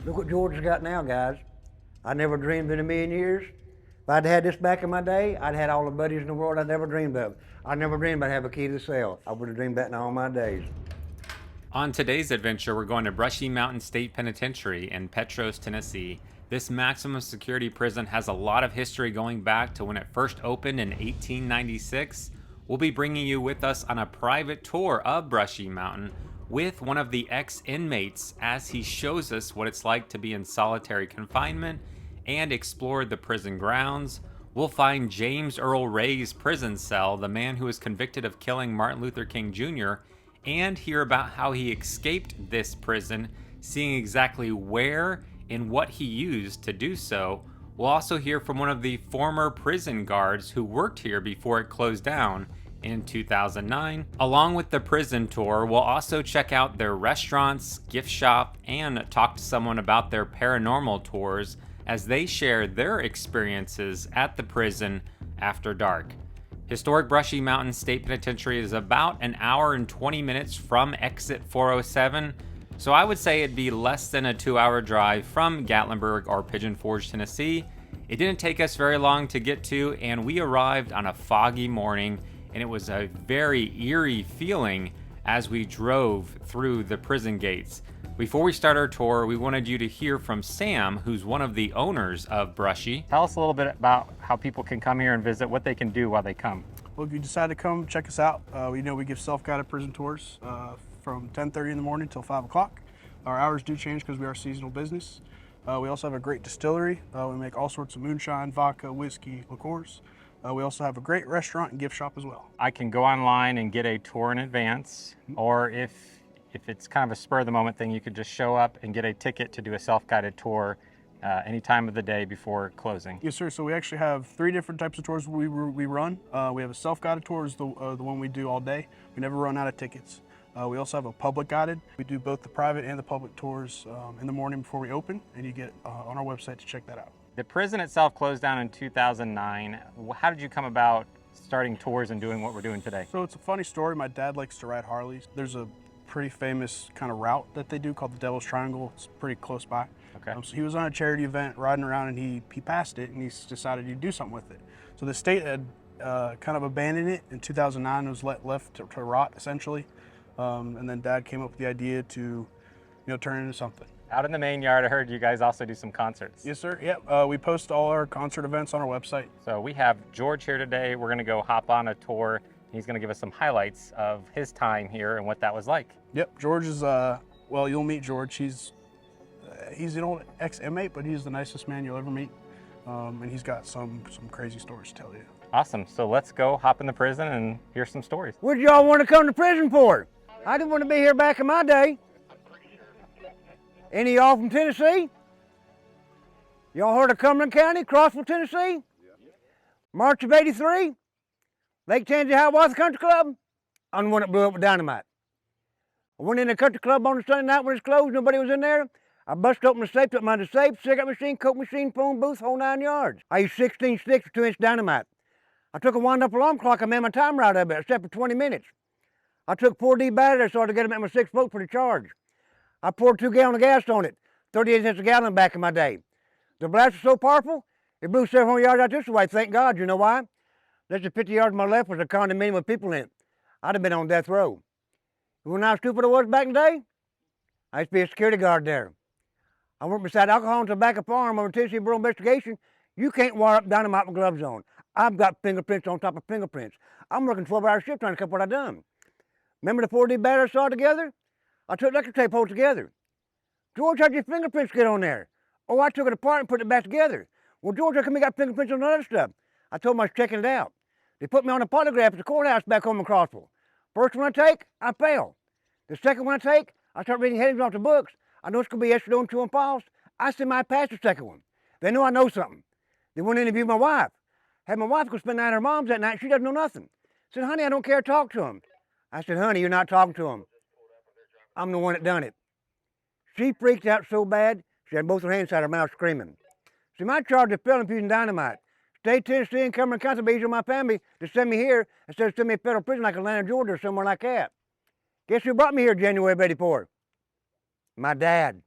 Look what Georgia's got now, guys. I never dreamed in a million years. If I'd had this back in my day, I'd had all the buddies in the world I'd never dreamed of. I never dreamed I'd have a key to the cell. I would have dreamed that in all my days. On today's adventure, we're going to Brushy Mountain State Penitentiary in Petros, Tennessee. This maximum security prison has a lot of history going back to when it first opened in 1896. We'll be bringing you with us on a private tour of Brushy Mountain with one of the ex-inmates as he shows us what it's like to be in solitary confinement and explore the prison grounds. We'll find James Earl Ray's prison cell, the man who was convicted of killing Martin Luther King Jr., and hear about how he escaped this prison, seeing exactly where and what he used to do so. We'll also hear from one of the former prison guards who worked here before it closed down in 2009. Along with the prison tour, we'll also check out their restaurants, gift shop, and talk to someone about their paranormal tours as they share their experiences at the prison after dark. Historic Brushy Mountain State Penitentiary is about an hour and 20 minutes from exit 407, so I would say it'd be less than a 2-hour drive from Gatlinburg or Pigeon Forge, Tennessee. It didn't take us very long to get to, and we arrived on a foggy morning, and it was a very eerie feeling as we drove through the prison gates. Before we start our tour, we wanted you to hear from Sam, who's one of the owners of Brushy. Tell us a little bit about how people can come here and visit, what they can do while they come. Well, if you decide to come, check us out. We give self-guided prison tours from 10:30 in the morning till 5 o'clock. Our hours do change because we are a seasonal business. We also have a great distillery. We make all sorts of moonshine, vodka, whiskey, liqueurs. We also have a great restaurant and gift shop as well. I can go online and get a tour in advance, or if it's kind of a spur of the moment thing, you could just show up and get a ticket to do a self-guided tour any time of the day before closing. Yes, sir. So we actually have 3 different types of tours we run. We have a self-guided tour, is the one we do all day. We never run out of tickets. We also have a public guided. We do both the private and the public tours in the morning before we open, and you get on our website to check that out. The prison itself closed down in 2009. How did you come about starting tours and doing what we're doing today? So it's a funny story. My dad likes to ride Harleys. There's a pretty famous kind of route that they do called the Devil's Triangle. It's pretty close by. Okay. So he was on a charity event riding around, and he passed it, and he decided to do something with it. So the state had kind of abandoned it in 2009. It was left to rot essentially, and then Dad came up with the idea to turn it into something. Out in the main yard, I heard you guys also do some concerts. Yes, sir. Yep. We post all our concert events on our website. So we have George here today. We're going to go hop on a tour. He's going to give us some highlights of his time here and what that was like. Yep. George is, well, you'll meet George. He's an old ex-inmate, but he's the nicest man you'll ever meet. And he's got some crazy stories to tell you. Awesome. So let's go hop in the prison and hear some stories. What'd y'all want to come to prison for? I didn't want to be here back in my day. Any of y'all from Tennessee? Y'all heard of Cumberland County, Crossville, Tennessee? March of '83? Lake Tansy Hiawatha Country Club? I'm the one that blew up with dynamite. I went in the country club on a Sunday night when it's closed, nobody was in there. I busted open the safe, took my safe, cigarette machine, coke machine, phone booth, whole 9 yards. I used 16 sticks for 2-inch dynamite. I took a wind-up alarm clock, I made my timer out of it, I set for 20 minutes. I took 4D batteries, so I started to get them at my 6 volt for the charge. I poured 2 gallons of gas on it, 38 cents a gallon back in my day. The blast was so powerful, it blew several yards out this way, thank God. You know why? Less than 50 yards to my left was a condominium with people in it. I'd have been on death row. You know how stupid I was back in the day? I used to be a security guard there. I worked beside Alcohol and Tobacco Farm on a Tennessee Bureau of Investigation. You can't wire up dynamite with gloves on. I've got fingerprints on top of fingerprints. I'm working 12-hour shift trying to cover what I done. Remember the 4D battery I saw together? I took electric tape hold together. George, how'd your fingerprints get on there? Oh, I took it apart and put it back together. Well, George, how come you got fingerprints on the other stuff? I told them I was checking it out. They put me on a polygraph at the courthouse back home in Crossville. First one I take, I fail. The second one I take, I start reading headings off the books. I know it's going to be estradiol, true and false. I semi-passed the second one. They know I know something. They went to interview my wife. Had my wife go spend the night at her mom's that night. She doesn't know nothing. Said, honey, I don't care to talk to him. I said, honey, you're not talking to him. I'm the one that done it. She freaked out so bad, she had both her hands inside her mouth screaming. See, my charge is felon using dynamite. State Tennessee and Cumberland County be easier on my family to send me here instead of sending me to federal prison like Atlanta, Georgia or somewhere like that. Guess who brought me here January of '84? My dad.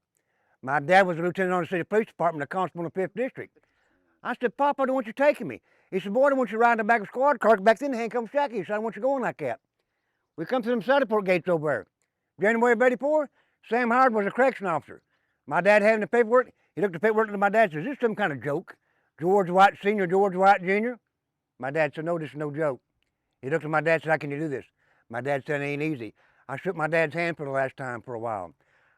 My dad was a lieutenant on the city police department, a constable in the 5th District. I said, Pop, I don't want you taking me. He said, boy, I don't want you riding the back of a squad car. Back then, handcuffed shaky. He said, I don't want you going like that. We come to them Southport gates over there. January of 84, Sam Howard was a correction officer. My dad having the paperwork, he looked at the paperwork and my dad says, is this some kind of joke? George White Sr., George White Jr.? My dad said, no, this is no joke. He looked at my dad and said, how can you do this? My dad said, it ain't easy. I shook my dad's hand for the last time for a while.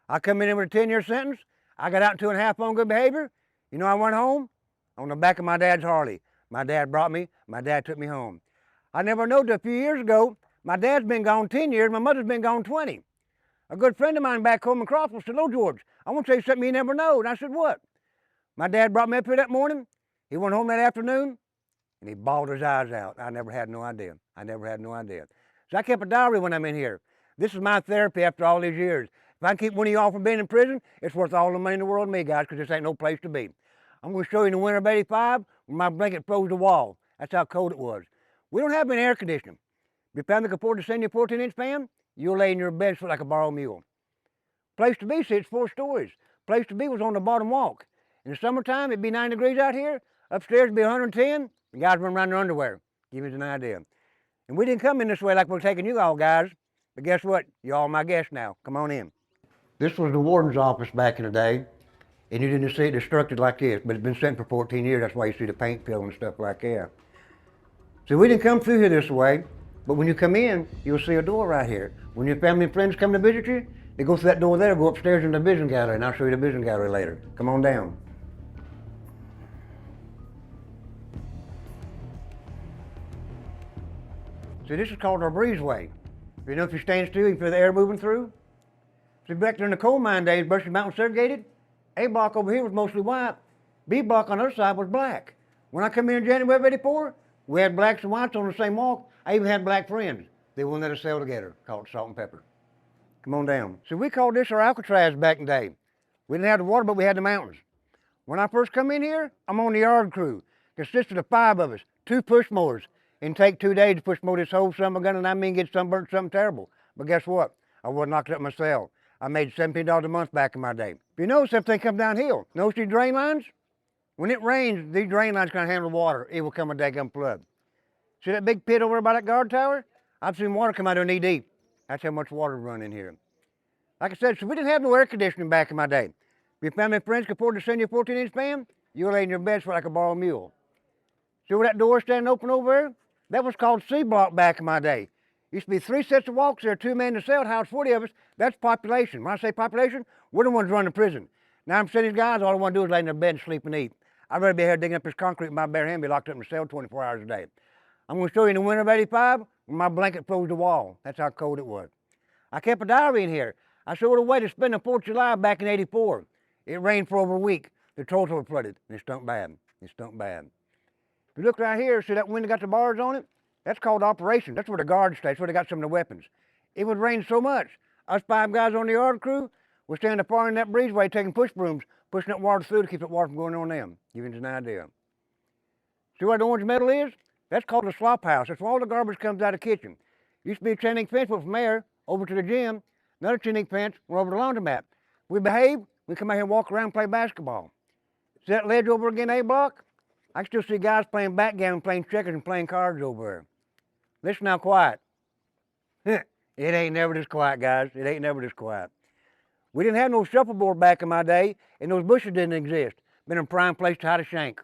I come in with a 10-year sentence. I got out in 2.5 on good behavior. You know, I went home on the back of my dad's Harley. My dad brought me, my dad took me home. I never knowed that a few years ago, my dad's been gone 10 years, my mother's been gone 20. A good friend of mine back home in Crawford said, "Hello, George, I want to tell you something you never know." And I said, "What?" My dad brought me up here that morning. He went home that afternoon, and he bawled his eyes out. I never had no idea. I never had no idea. So I kept a diary when I'm in here. This is my therapy after all these years. If I can keep one of y'all from being in prison, it's worth all the money in the world to me, guys, because this ain't no place to be. I'm going to show you in the winter of 85 when my blanket froze the wall. That's how cold it was. We don't have any air conditioning. If your family can afford to send you a 14-inch fan, you'll lay in your bed like a borrowed mule. Place to be sits 4 stories. Place to be was on the bottom walk. In the summertime, it'd be 9 degrees out here. Upstairs it'd be 110. The guys run around in their underwear. Give you an idea. And we didn't come in this way like we're taking you all, guys. But guess what? You're all my guests now. Come on in. This was the warden's office back in the day. And you didn't see it destructed like this, but it's been sitting for 14 years. That's why you see the paint peel and stuff like that. So we didn't come through here this way, but when you come in, you'll see a door right here. When your family and friends come to visit you, they go through that door there, go upstairs in the vision gallery, and I'll show you the vision gallery later. Come on down. See, this is called our breezeway. You know, if you stand still, you feel the air moving through. See, back there in the coal mine days, Brushy Mountain segregated. A block over here was mostly white. B block on the other side was black. When I come here in January of 84, we had blacks and whites on the same walk. I even had black friends. They wouldn't let us sell together, called salt and pepper. Come on down. So we called this our Alcatraz back in the day. We didn't have the water, but we had the mountains. When I first come in here, I'm on the yard crew. Consisted of 5 of us, 2 push mowers. It'd take 2 days to push mow this whole summer gun, and I mean get sunburnt, something terrible. But guess what? I wasn't locked up myself. I made $17 a month back in my day. If you notice, everything comes downhill. Notice these drain lines? When it rains, these drain lines can't handle water. It will come a daggum flood. See that big pit over there by that guard tower? I've seen water come out there knee deep. That's how much water run in here. Like I said, so we didn't have no air conditioning back in my day. If your family and friends could afford to send you a 14-inch fan, you'll lay in your bed for like a borrowed mule. See where that door standing open over there? That was called C block back in my day. Used to be 3 sets of walks there, 2 men in the cell, house 40 of us. That's population. When I say population, we're the ones running the prison. 9% of these guys, all they want to do is lay in their bed and sleep and eat. I'd rather be here digging up this concrete with my bare hand and be locked up in the cell 24 hours a day. I'm going to show you in the winter of 85 when my blanket froze the wall. That's how cold it was. I kept a diary in here. I showed a way to spend the 4th of July back in 84. It rained for over a week. The trolls were flooded, and it stunk bad. It stunk bad. If you look right here, see that window got the bars on it? That's called operation. That's where the guards stay. That's where they got some of the weapons. It would rain so much. Us 5 guys on the yard crew would stand up far in that breezeway taking push brooms, pushing that water through to keep that water from going on them. Give you an idea. See where the orange metal is? That's called the slop house. That's where all the garbage comes out of the kitchen. Used to be a chain link fence, went from there over to the gym. Another chain link fence, went over to the laundromat. We behave, we come out here and walk around and play basketball. See that ledge over again, A block? I can still see guys playing backgammon, playing checkers, and playing cards over there. Listen now, quiet. It ain't never this quiet, guys. It ain't never this quiet. We didn't have no shuffleboard back in my day, and those bushes didn't exist. Been a prime place to hide a shank.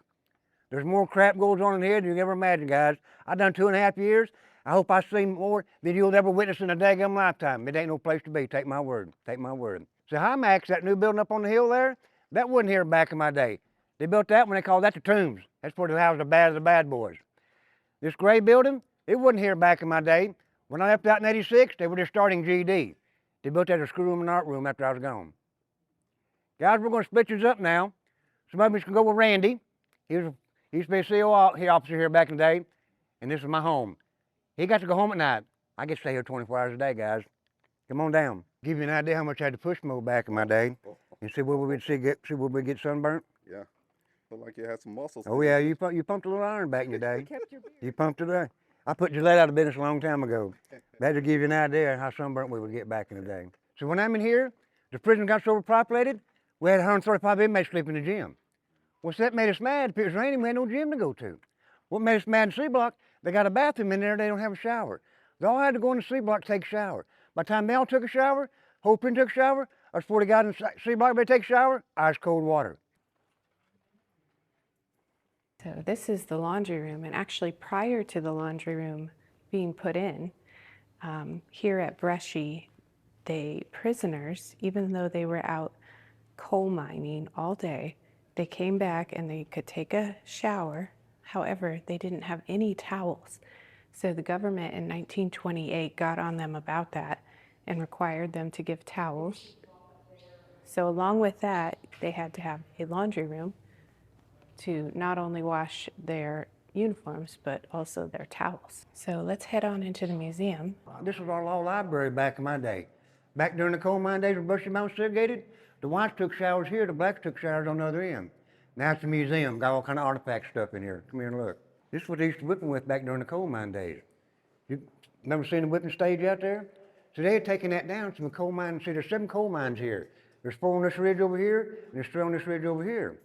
There's more crap goes on in here than you can ever imagine, guys. I've done 2.5 years. I hope I've seen more than you'll ever witness in a daggum lifetime. It ain't no place to be. Take my word. Take my word. So Hymax, that new building up on the hill there, that wasn't here back in my day. They built that when they called that the Tombs. That's where they housed the bad boys. This gray building, it wasn't here back in my day. When I left out in 86, they were just starting GED. They built that as a school room and art room after I was gone. Guys, we're going to split this up now. Some of you can go with Randy. He used to be a CO officer here back in the day, and this is my home. He got to go home at night. I get to stay here 24 hours a day, guys. Come on down. Give you an idea how much I had to push mow back in my day. And see where we get sunburnt? Yeah. Look like you had some muscles. Oh yeah, you pumped a little iron back in your day. You pumped it there. I put Gillette out of business a long time ago. That to give you an idea how sunburnt we would get back in the day. So when I'm in here, the prison got so overpopulated, We had 135 inmates sleep in the gym. Well, so that made us mad. If it was raining, we had no gym to go to. What made us mad in C block, they got a bathroom in there, they don't have a shower. They all had to go in the C block to take a shower. By the time they all took a shower, whole prison took a shower, us 40 guys in the C block ready to take a shower, ice cold water. So this is the laundry room, and actually prior to the laundry room being put in, here at Brushy, prisoners, even though they were out coal mining all day, they came back and they could take a shower. However, they didn't have any towels. So the government in 1928 got on them about that and required them to give towels. So along with that, they had to have a laundry room to not only wash their uniforms, but also their towels. So let's head on into the museum. This was our law library back in my day. Back during the coal mine days when Brushy Mountain segregated, the whites took showers here, the blacks took showers on the other end. Now it's a museum, got all kind of artifact stuff in here. Come here and look. This is what they used to whip them with back during the coal mine days. You remember seeing the whipping stage out there? So they had taken that down from the coal mine. See, there's 7 coal mines here. There's 4 on this ridge over here, and there's 3 on this ridge over here.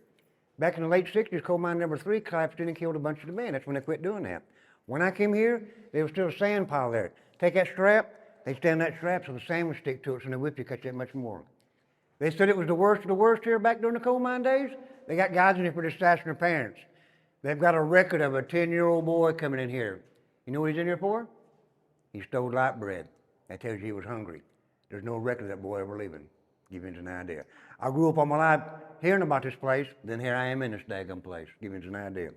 Back in the late 60s, coal mine number 3 collapsed in and killed a bunch of the men. That's when they quit doing that. When I came here, there was still a sand pile there. Take that strap, they stand that strap so the sand would stick to it, so they whip you, cut you that much more. They said it was the worst of the worst here back during the coal mine days. They got guys in here for disaster their parents. They've got a record of a 10-year-old boy coming in here. You know what he's in here for? He stole light bread. That tells you he was hungry. There's no record of that boy ever leaving. Give you an idea. I grew up all my life hearing about this place, then here I am in this daggum place. Give you an idea.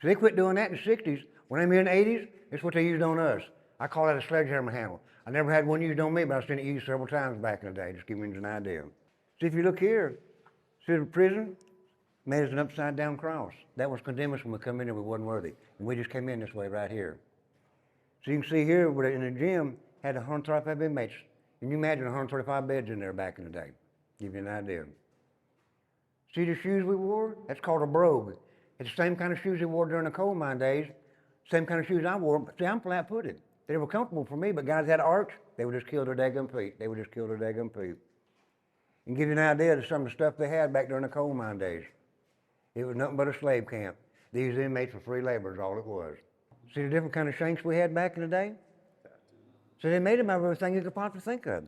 So they quit doing that in the 60s. When I'm here in the 80s, it's what they used on us. I call that a sledgehammer handle. I never had one used on me, but I've seen it used several times back in the day. Just give you an idea. See, if you look here, see the prison made us an upside down cross. That was condemn us when we come in here, we wasn't worthy. And we just came in this way right here. So you can see here, in the gym, had 135 inmates. Can you imagine 135 beds in there back in the day? Give you an idea. See the shoes we wore? That's called a brogue. It's the same kind of shoes they wore during the coal mine days. Same kind of shoes I wore, but see, I'm flat-footed. They were comfortable for me, but guys that had arch, they would just kill their daggum feet. They would just kill their daggum feet. And give you an idea of some of the stuff they had back during the coal mine days. It was nothing but a slave camp. These inmates were free laborers, all it was. See the different kind of shanks we had back in the day? So they made them out of everything you could possibly think of.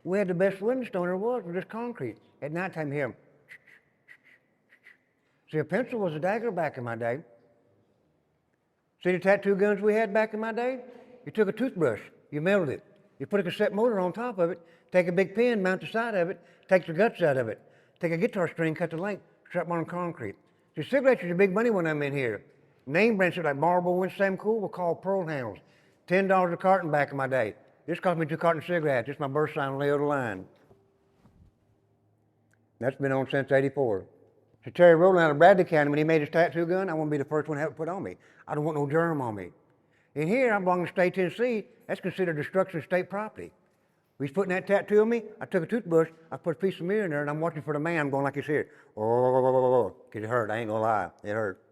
We had the best window stone there was with just concrete. At nighttime, you hear them. See, a pencil was a dagger back in my day. See the tattoo guns we had back in my day? You took a toothbrush, you melted it. You put a cassette motor on top of it, take a big pin, mount the side of it, take the guts out of it. Take a guitar string, cut the length, strap them on concrete. See, cigarettes is a big money when I'm in here. Name brands like Marlboro, Winston, Cool were called pearl handles. $10 a carton back in my day. This cost me 2 cartons of cigarettes. This is my birth sign on Leo the Line. That's been on since '84. So Terry Rowland out of Bradley County, when he made his tattoo gun, I want to be the first one to have it put on me. I don't want no germ on me. In here, I belong to state Tennessee. That's considered destruction of state property. He's putting that tattoo on me. I took a toothbrush, I put a piece of mirror in there, and I'm watching for the man. I'm going like this here. Oh, because it hurt. I ain't gonna lie. It hurt.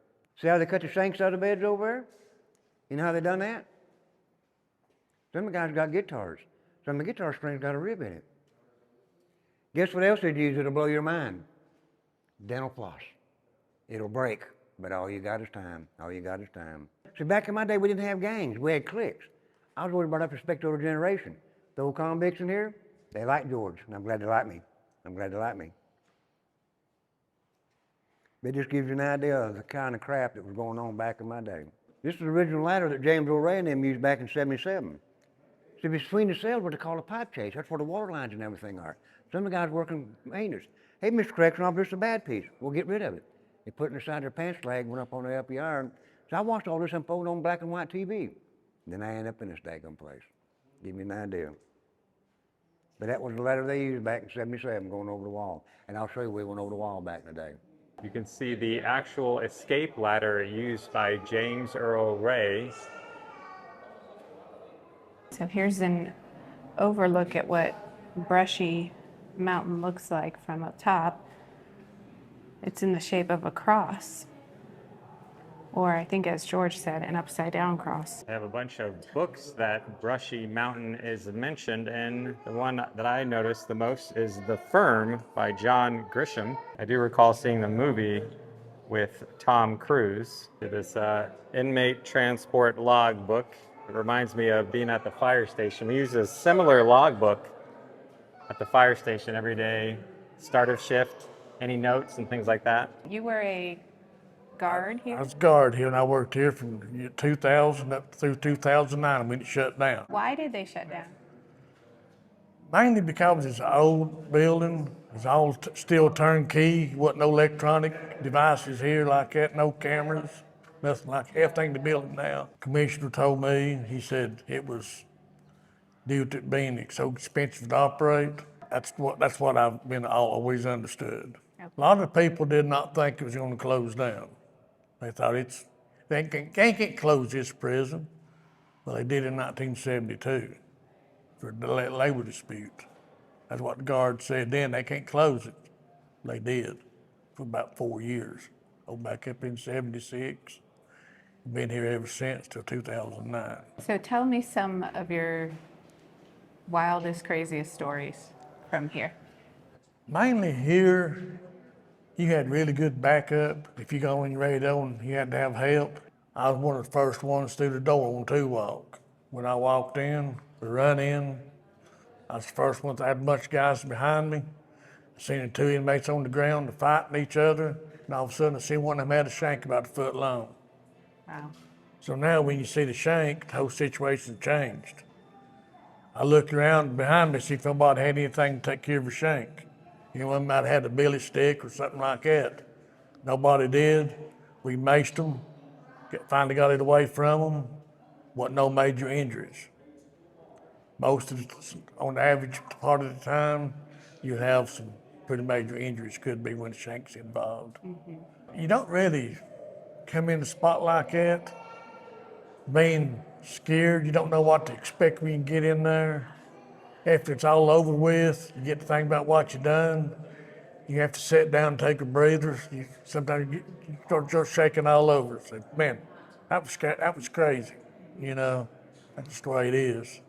See how they cut the shanks out of the beds over there? You know how they done that? Some of the guys got guitars. Some of the guitar strings got a rib in it. Guess what else they'd use that'll blow your mind? Dental floss. It'll break, but all you got is time. All you got is time. See, back in my day, we didn't have gangs. We had cliques. I was always brought up to respect the older generation. The old convicts in here, they like George, and I'm glad they like me. I'm glad they like me. It just gives you an idea of the kind of crap that was going on back in my day. This is the original ladder that James O'Ray and them used back in '77. See, between the cells what they call a pipe chase. That's where the water lines and everything are. Some of the guys working maintenance. Hey, Mr. Correction Officer, this is a bad piece. We'll get rid of it. They put it inside their pants leg, went up on the LPR. And so I watched all this unfold on black and white TV. Then I end up in this daggum place. Give me an idea. But that was the ladder they used back in '77 going over the wall. And I'll show you where we went over the wall back in the day. You can see the actual escape ladder used by James Earl Ray. So here's an overlook at what Brushy Mountain looks like from up top. It's in the shape of a cross. or I think as George said, an upside down cross. I have a bunch of books that Brushy Mountain is mentioned in. The one that I noticed the most is The Firm by John Grisham. I do recall seeing the movie with Tom Cruise. This inmate transport log book. It reminds me of being at the fire station. We use a similar log book at the fire station every day, start of shift, any notes and things like that. You were a guard I here? was a guard here, and I worked here from 2000 up through 2009 when it shut down. Why did they shut down? Mainly because it's an old building, it's all still turnkey, wasn't no electronic devices here like that, no cameras, nothing like that. Everything in the building now. Commissioner told me, he said it was due to it being so expensive to operate. That's what I've been always understood. Okay. A lot of people did not think it was going to close down. They thought they can't close this prison. Well, they did in 1972 for the labor dispute. That's what the guard said then. They can't close it. They did for about 4 years. Go back up in 76. Been here ever since till 2009. So tell me some of your wildest, craziest stories from here. Mainly here, you had really good backup. If you go on your radio and you had to have help, I was one of the first ones through the door on two walk. When I walked in, to run in, I was the first one. I had a bunch of guys behind me. I seen the two inmates on the ground fighting each other, and all of a sudden I see one of them had a shank about a foot long. Wow. So now when you see the shank, the whole situation changed. I looked around behind me to see if nobody had anything to take care of a shank. You know, one might have had a billy stick or something like that. Nobody did. We maced them, finally got it away from them. Wasn't no major injuries. On the average part of the time, you have some pretty major injuries, could be when the shank's involved. Mm-hmm. You don't really come in a spot like that being scared. You don't know what to expect when you get in there. After it's all over with, you get to think about what you've done. You have to sit down and take a breather. Sometimes you start just shaking all over. So, man, that was crazy. You know, that's just the way it is.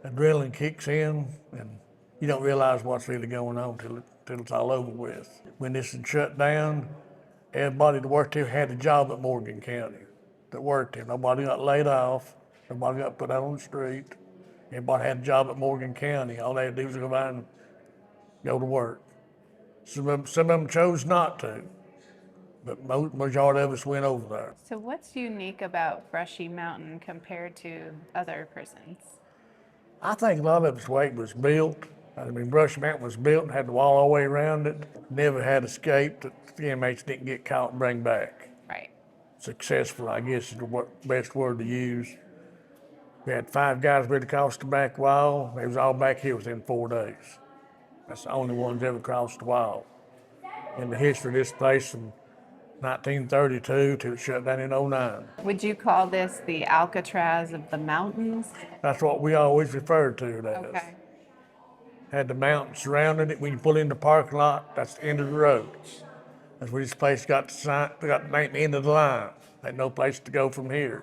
Adrenaline kicks in, and you don't realize what's really going on till it's all over with. When this is shut down, everybody that worked here had a job at Morgan County that worked here. Nobody got laid off. Nobody got put out on the street. Everybody had a job at Morgan County. All they had to do was go by and go to work. Some of them chose not to, but majority of us went over there. So what's unique about Brushy Mountain compared to other prisons? I think a lot of it's the way it was built. I mean, Brushy Mountain was built and had the wall all the way around it. Never had escape that the inmates didn't get caught and bring back. Right. Successful, I guess, is the best word to use. We had 5 guys ready to cross the back wall. They was all back here within 4 days. That's the only ones ever crossed the wall. In the history of this place from 1932 till it shut down in 09. Would you call this the Alcatraz of the mountains? That's what we always referred to it as. Okay. Had the mountains surrounding it. When you pull in the parking lot, that's the end of the road. That's where this place got the name, end of the line. Ain't no place to go from here.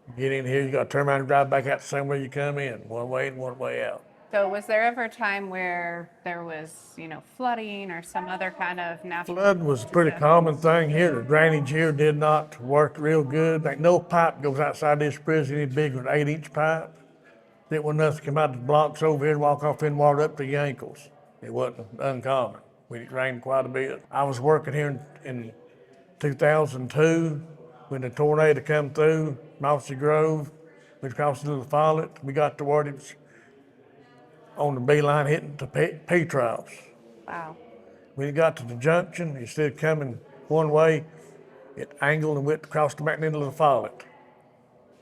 You get in here, you got to turn around and drive back out the same way you come in, one way in, one way out. So was there ever a time where there was, flooding or some other kind of natural? Flood was a pretty common thing here. The drainage here did not work real good. Ain't no pipe goes outside this prison any bigger than an 8-inch pipe. There was nothing come out of the blocks over here and walk off in water up to your ankles. It wasn't uncommon when it rained quite a bit. I was working here in 2002 when the tornado come through, Mossy Grove. We crossed into the Follett. We got to where it was on the beeline hitting to Petros. Wow. When it got to the junction, instead of coming one way, it angled and went across the mountain into the Follett.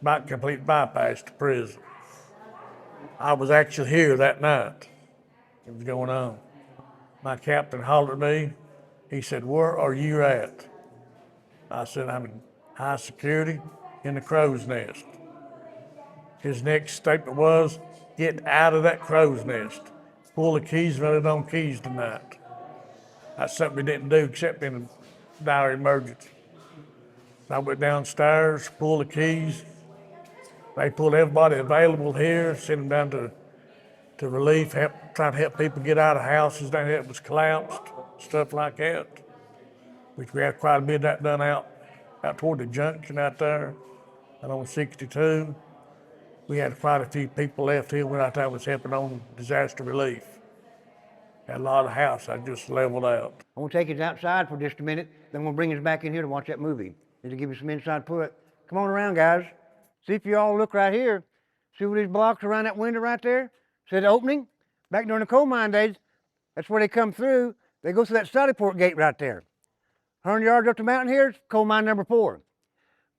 About complete bypass to prison. I was actually here that night. It was going on. My captain hollered at me. He said, "Where are you at?" I said, "I'm in high security in the crow's nest." His next statement was, "Get out of that crow's nest. Pull the keys, run it on keys tonight." That's something we didn't do except in a dire emergency. I went downstairs, pulled the keys. They pulled everybody available here, sent them down to relief, trying to help people get out of houses that was collapsed, stuff like that. Which we had quite a bit of that done out toward the junction out there, and on 62. We had quite a few people left here when I thought was helping on disaster relief. Had a lot of houses I just leveled out. I'm gonna take you outside for just a minute, then we'll bring us back in here to watch that movie. Just to give you some inside put. Come on around, guys. See if you all look right here. See where these blocks around that window right there? See the opening? Back during the coal mine days, that's where they come through. They go through that Sally Port gate right there. 100 yards up the mountain here, it's coal mine number 4.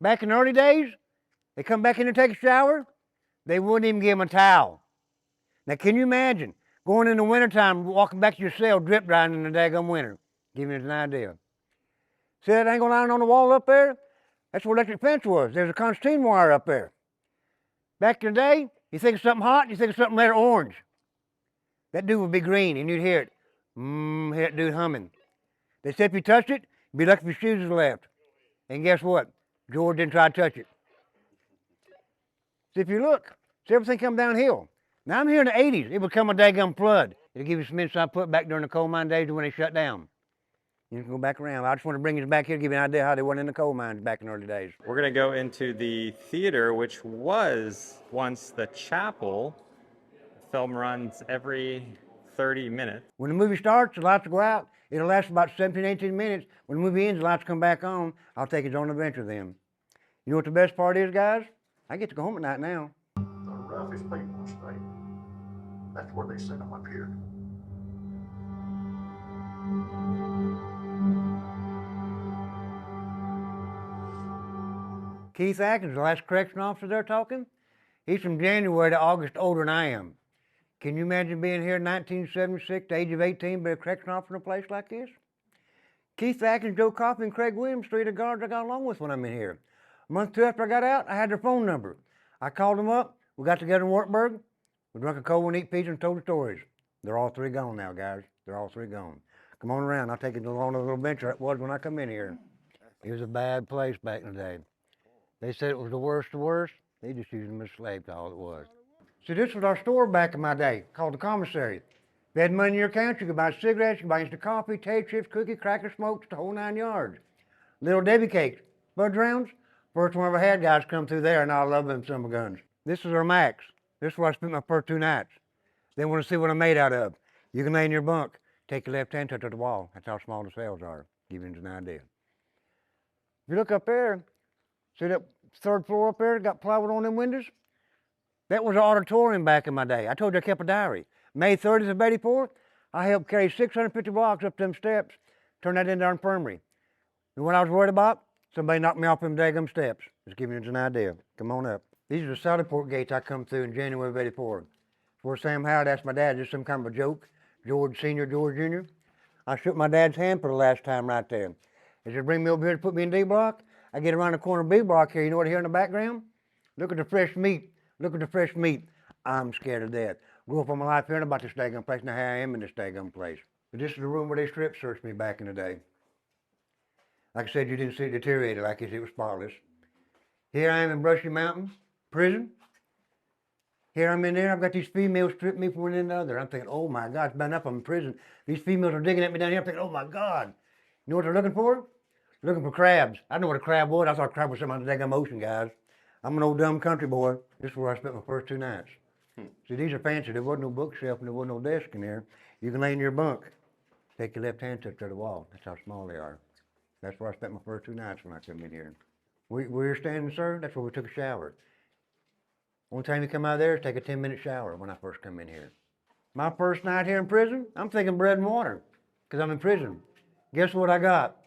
Back in the early days, they come back in and take a shower. They wouldn't even give them a towel. Now, can you imagine going in the wintertime, walking back to your cell, drip drying in the daggum winter? Give you an idea. See that angle line on the wall up there? That's where electric fence was. There's a concertina wire up there. Back in the day, you think of something hot, you think of something letter orange. That dude would be green, and you'd hear it. Hear that dude humming. They said if you touched it, you'd be lucky if your shoes was left. And guess what? George didn't try to touch it. See, if you look, see everything come downhill. Now, I'm here in the 80s. It would come a daggum flood. It'll give you some inside put back during the coal mine days when they shut down. You can go back around. I just want to bring you back here to give you an idea how they went in the coal mines back in the early days. We're going to go into the theater, which was once the chapel. The film runs every 30 minutes. When the movie starts, the lights will go out. It'll last about 17, 18 minutes. When the movie ends, the lights come back on. I'll take his own adventure then. You know what the best part is, guys? I get to go home at night now. The roughest people in the state, that's where they send them up here. Keith Atkins, the last correction officer they're talking, he's from January to August older than I am. Can you imagine being here in 1976, the age of 18, being a correction officer in a place like this? Keith Atkins, Joe Coffey, and Craig Williams, 3 of the guards I got along with when I'm in here. A month or 2 after I got out, I had their phone number. I called them up. We got together in Wartburg. We drank a cold and eat pizza and told the stories. They're all 3 gone now, guys. They're all 3 gone. Come on around. I'll take you along a little adventure it was when I come in here. It was a bad place back in the day. They said it was the worst of the worst. They just used them as slaves, all it was. See, this was our store back in my day, called the commissary. If you had money in your account, you could buy cigarettes, you could buy instant coffee, tape chips, cookie, cracker smokes, the whole 9 yards. Little Debbie cakes, Bud's rounds. First one I ever had guys come through there, and I love them summer guns. This is our max. This is where I spent my first 2 nights. They want to see what I'm made out of. You can lay in your bunk, take your left hand, touch the wall. That's how small the cells are. Give you an idea. If you look up there, see that 3rd floor up there, got plywood on them windows? That was an auditorium back in my day. I told you I kept a diary. May 30th of '84, I helped carry 650 blocks up them steps, turn that into our infirmary. And what I was worried about? Somebody knocked me off them daggum steps. Just giving you an idea. Come on up. These are the Sally Port gates I come through in January of '84. Before Sam Howard asked my dad, just some kind of a joke, George Sr., George Jr. I shook my dad's hand for the last time right there. As they bring me over here to put me in D block, I get around the corner of B block here. You know what I hear in the background? Look at the fresh meat. Look at the fresh meat. I'm scared of death. Grew up all my life hearing about this daggum place, now here I am in this daggum place. But this is the room where they strip searched me back in the day. Like I said, you didn't see it deteriorated like it was spotless. Here I am in Brushy Mountain Prison. Here I'm in there, I've got these females stripping me from one end to the other. I'm thinking, oh my God, it's bad enough I'm in prison. These females are digging at me down here. I'm thinking, oh my God. You know what they're looking for? They're looking for crabs. I know what a crab was. I thought a crab was something on the daggum ocean, guys. I'm an old dumb country boy. This is where I spent my first 2 nights. See, these are fancy. There wasn't no bookshelf and there wasn't no desk in there. You can lay in your bunk. Take your left hand touch to the wall. That's how small they are. That's where I spent my first 2 nights when I come in here. Where you're standing, sir, that's where we took a shower. Only time you come out of there is take a 10-minute shower when I first come in here. My first night here in prison, I'm thinking bread and water, because I'm in prison. Guess what I got?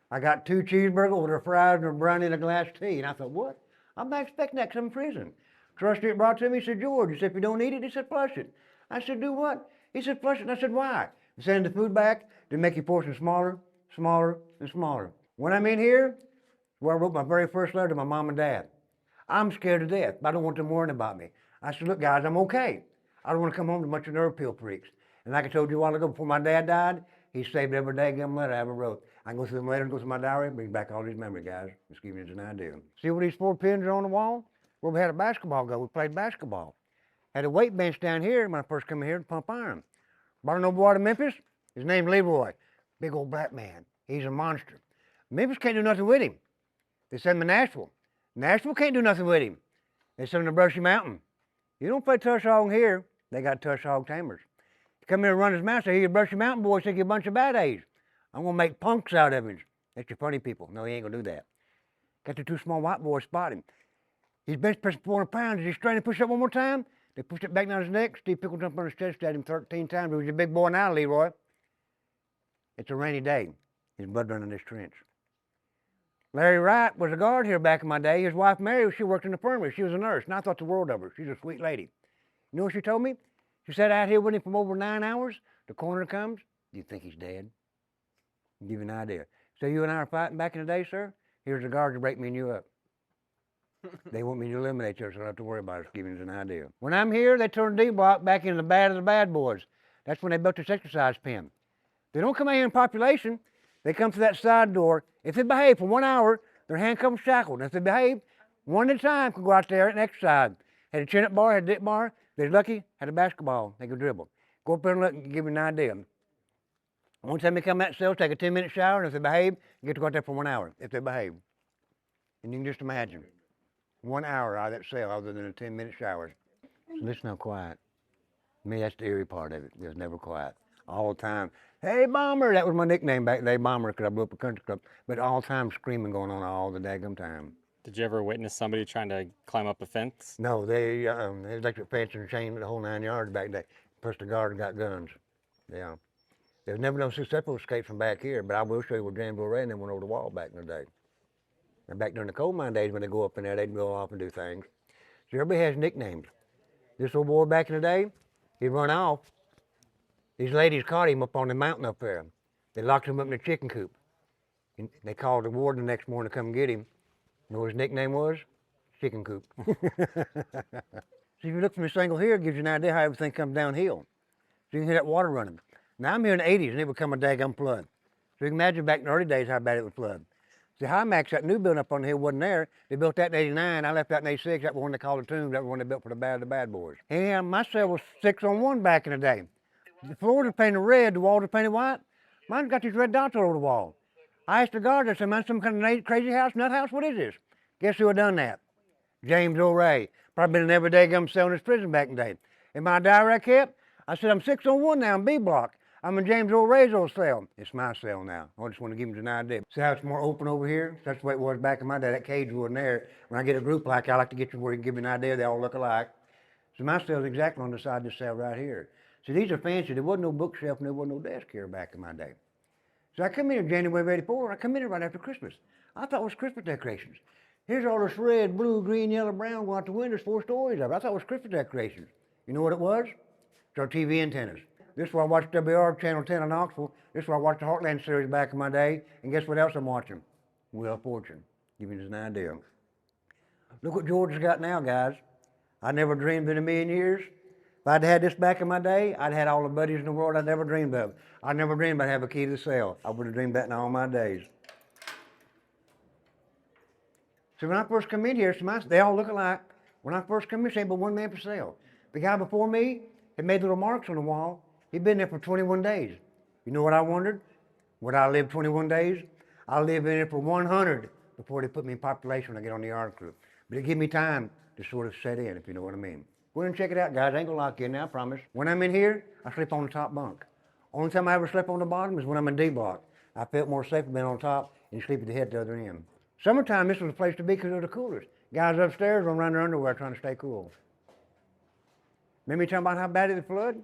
I got 2 cheeseburgers with a fries and a brownie and a glass of tea. And I thought, what? I'm not expecting that because I'm in prison. Trustee it brought to me, he said, George, he said, if you don't eat it, he said, flush it. I said, do what? He said, flush it. And I said, why? He send the food back to make your portion smaller, smaller, and smaller. When I'm in here, where I wrote my very first letter to my mom and dad. I'm scared to death, but I don't want them worrying about me. I said, look, guys, I'm okay. I don't want to come home to a bunch of nerve pill freaks. And like I told you a while ago, before my dad died, He saved every daggum letter I ever wrote. I can go through them letters, go through my diary, bring back all these memories, guys. Just give you an idea. See where these 4 pins are on the wall? Where we had a basketball go. We played basketball. Had a weight bench down here when I first come here to pump iron. Brought an old boy to Memphis. His name's Leroy. Big old black man. He's a monster. Memphis can't do nothing with him. They send him to Nashville. Nashville can't do nothing with him. They send him to Brushy Mountain. You don't play tush hog here. They got tush hog tamers. You come here and run his mouth, say, "Here, you Brushy Mountain boys think you're a bunch of bad A's. I'm going to make punks out of him." That's your funny people. No, he ain't going to do that. Got the 2 small white boys spot him. He's bench pressing 400 pounds. Is he trying to push up one more time? They pushed it back down his neck. Steve Pickle jumped on his chest at him 13 times. He was a big boy now, Leroy. It's a rainy day. His blood running in this trench. Larry Wright was a guard here back in my day. His wife Mary, she worked in the infirmary. She was a nurse, and I thought the world of her. She's a sweet lady. You know what she told me? She sat out here with him for over 9 hours. The coroner comes. Do you think he's dead? I'll give you an idea. So you and I are fighting back in the day, sir? Here's the guards to break me and you up. They want me to eliminate you, so I don't have to worry about it. Just giving you an idea. When I'm here, they turn D-Block back into the bad of the bad boys. That's when they built this exercise pen. They don't come out here in population. They come through that side door. If they behave for 1 hour, they're handcuffed and shackled. And if they behave, one at a time can go out there and exercise. Had a chin-up bar, had a dip bar. If they're lucky, had a basketball. They could dribble. Go up there and look and give you an idea. One time they come out cells, take a 10-minute shower, and if they behave, you get to go out there for 1 hour, if they behave. And you can just imagine. 1 hour out of that cell other than a 10-minute shower. So listen how quiet. To me, that's the eerie part of it. It was never quiet. All the time. Hey, Bomber! That was my nickname back then, Bomber, because I blew up a country club. But all the time screaming going on all the daggum time. Did you ever witness somebody trying to climb up a fence? No, they electric fence and chain the whole 9 yards back there. Plus the guard got guns. Yeah. There's never no successful escape from back here, but I will show you where James Ray and them went over the wall back in the day. And back during the coal mine days, when they go up in there, they'd go off and do things. So everybody has nicknames. This old boy back in the day, he'd run off. These ladies caught him up on the mountain up there. They locked him up in the chicken coop. And they called the warden the next morning to come get him. You know what his nickname was? Chicken coop. So if you look from this angle here, it gives you an idea how everything comes downhill. So you can hear that water running. Now I'm here in the 80s and it would come a daggum flood. So you can imagine back in the early days how bad it would flood. See, Hymax, that new building up on the hill wasn't there. They built that in 89. I left that in 86. That was one they called the Tombs. That was one they built for the bad boys. And my cell was 6-on-1 back in the day. The floors are painted red, the walls are painted white. Mine's got these red dots all over the wall. I asked the guard, I said, "Man, some kind of crazy house, nut house? What is this?" Guess who had done that? James O'Ray. Probably been in every daggum cell in this prison back in the day. In my diary I kept, I said, "I'm 6-on-1 now in B block. I'm in James O'Ray's old cell." It's my cell now. I just want to give you an idea. See how it's more open over here? That's the way it was back in my day. That cage wasn't there. When I get a group like I like to get you where you can give you an idea. They all look alike. So my cell is exactly on the side of this cell right here. See, these are fancy. There wasn't no bookshelf and there wasn't no desk here back in my day. So I come in January of '84. I come in here right after Christmas. I thought it was Christmas decorations. Here's all this red, blue, green, yellow, brown going out the windows, 4 stories of it. I thought it was Christmas decorations. You know what it was? It's our TV antennas. This is where I watched WR Channel 10 in Knoxville. This is where I watched the Heartland series back in my day. And guess what else I'm watching? Wheel of Fortune. Give you an idea. Look what Georgia's got now, guys. I never dreamed in a million years. If I'd had this back in my day, I'd had all the buddies in the world I'd never dreamed of. I never dreamed I'd have a key to the cell. I would have dreamed that in all my days. So when I first come in here, they all look alike. When I first come in, there ain't but one man per cell. The guy before me had made little marks on the wall. He'd been there for 21 days. You know what I wondered? Would I live 21 days? I live in it for 100 before they put me in population when I get on the yard crew. But it give me time to sort of set in, if you know what I mean. Go ahead and check it out, guys. I ain't gonna lock you in now, I promise. When I'm in here, I sleep on the top bunk. Only time I ever slept on the bottom is when I'm in D block. I felt more safe being on top and you sleep at the head at the other end. Summertime, this was the place to be because it was the coolest. Guys upstairs run around their underwear trying to stay cool. Remember me talking about how bad it was flood?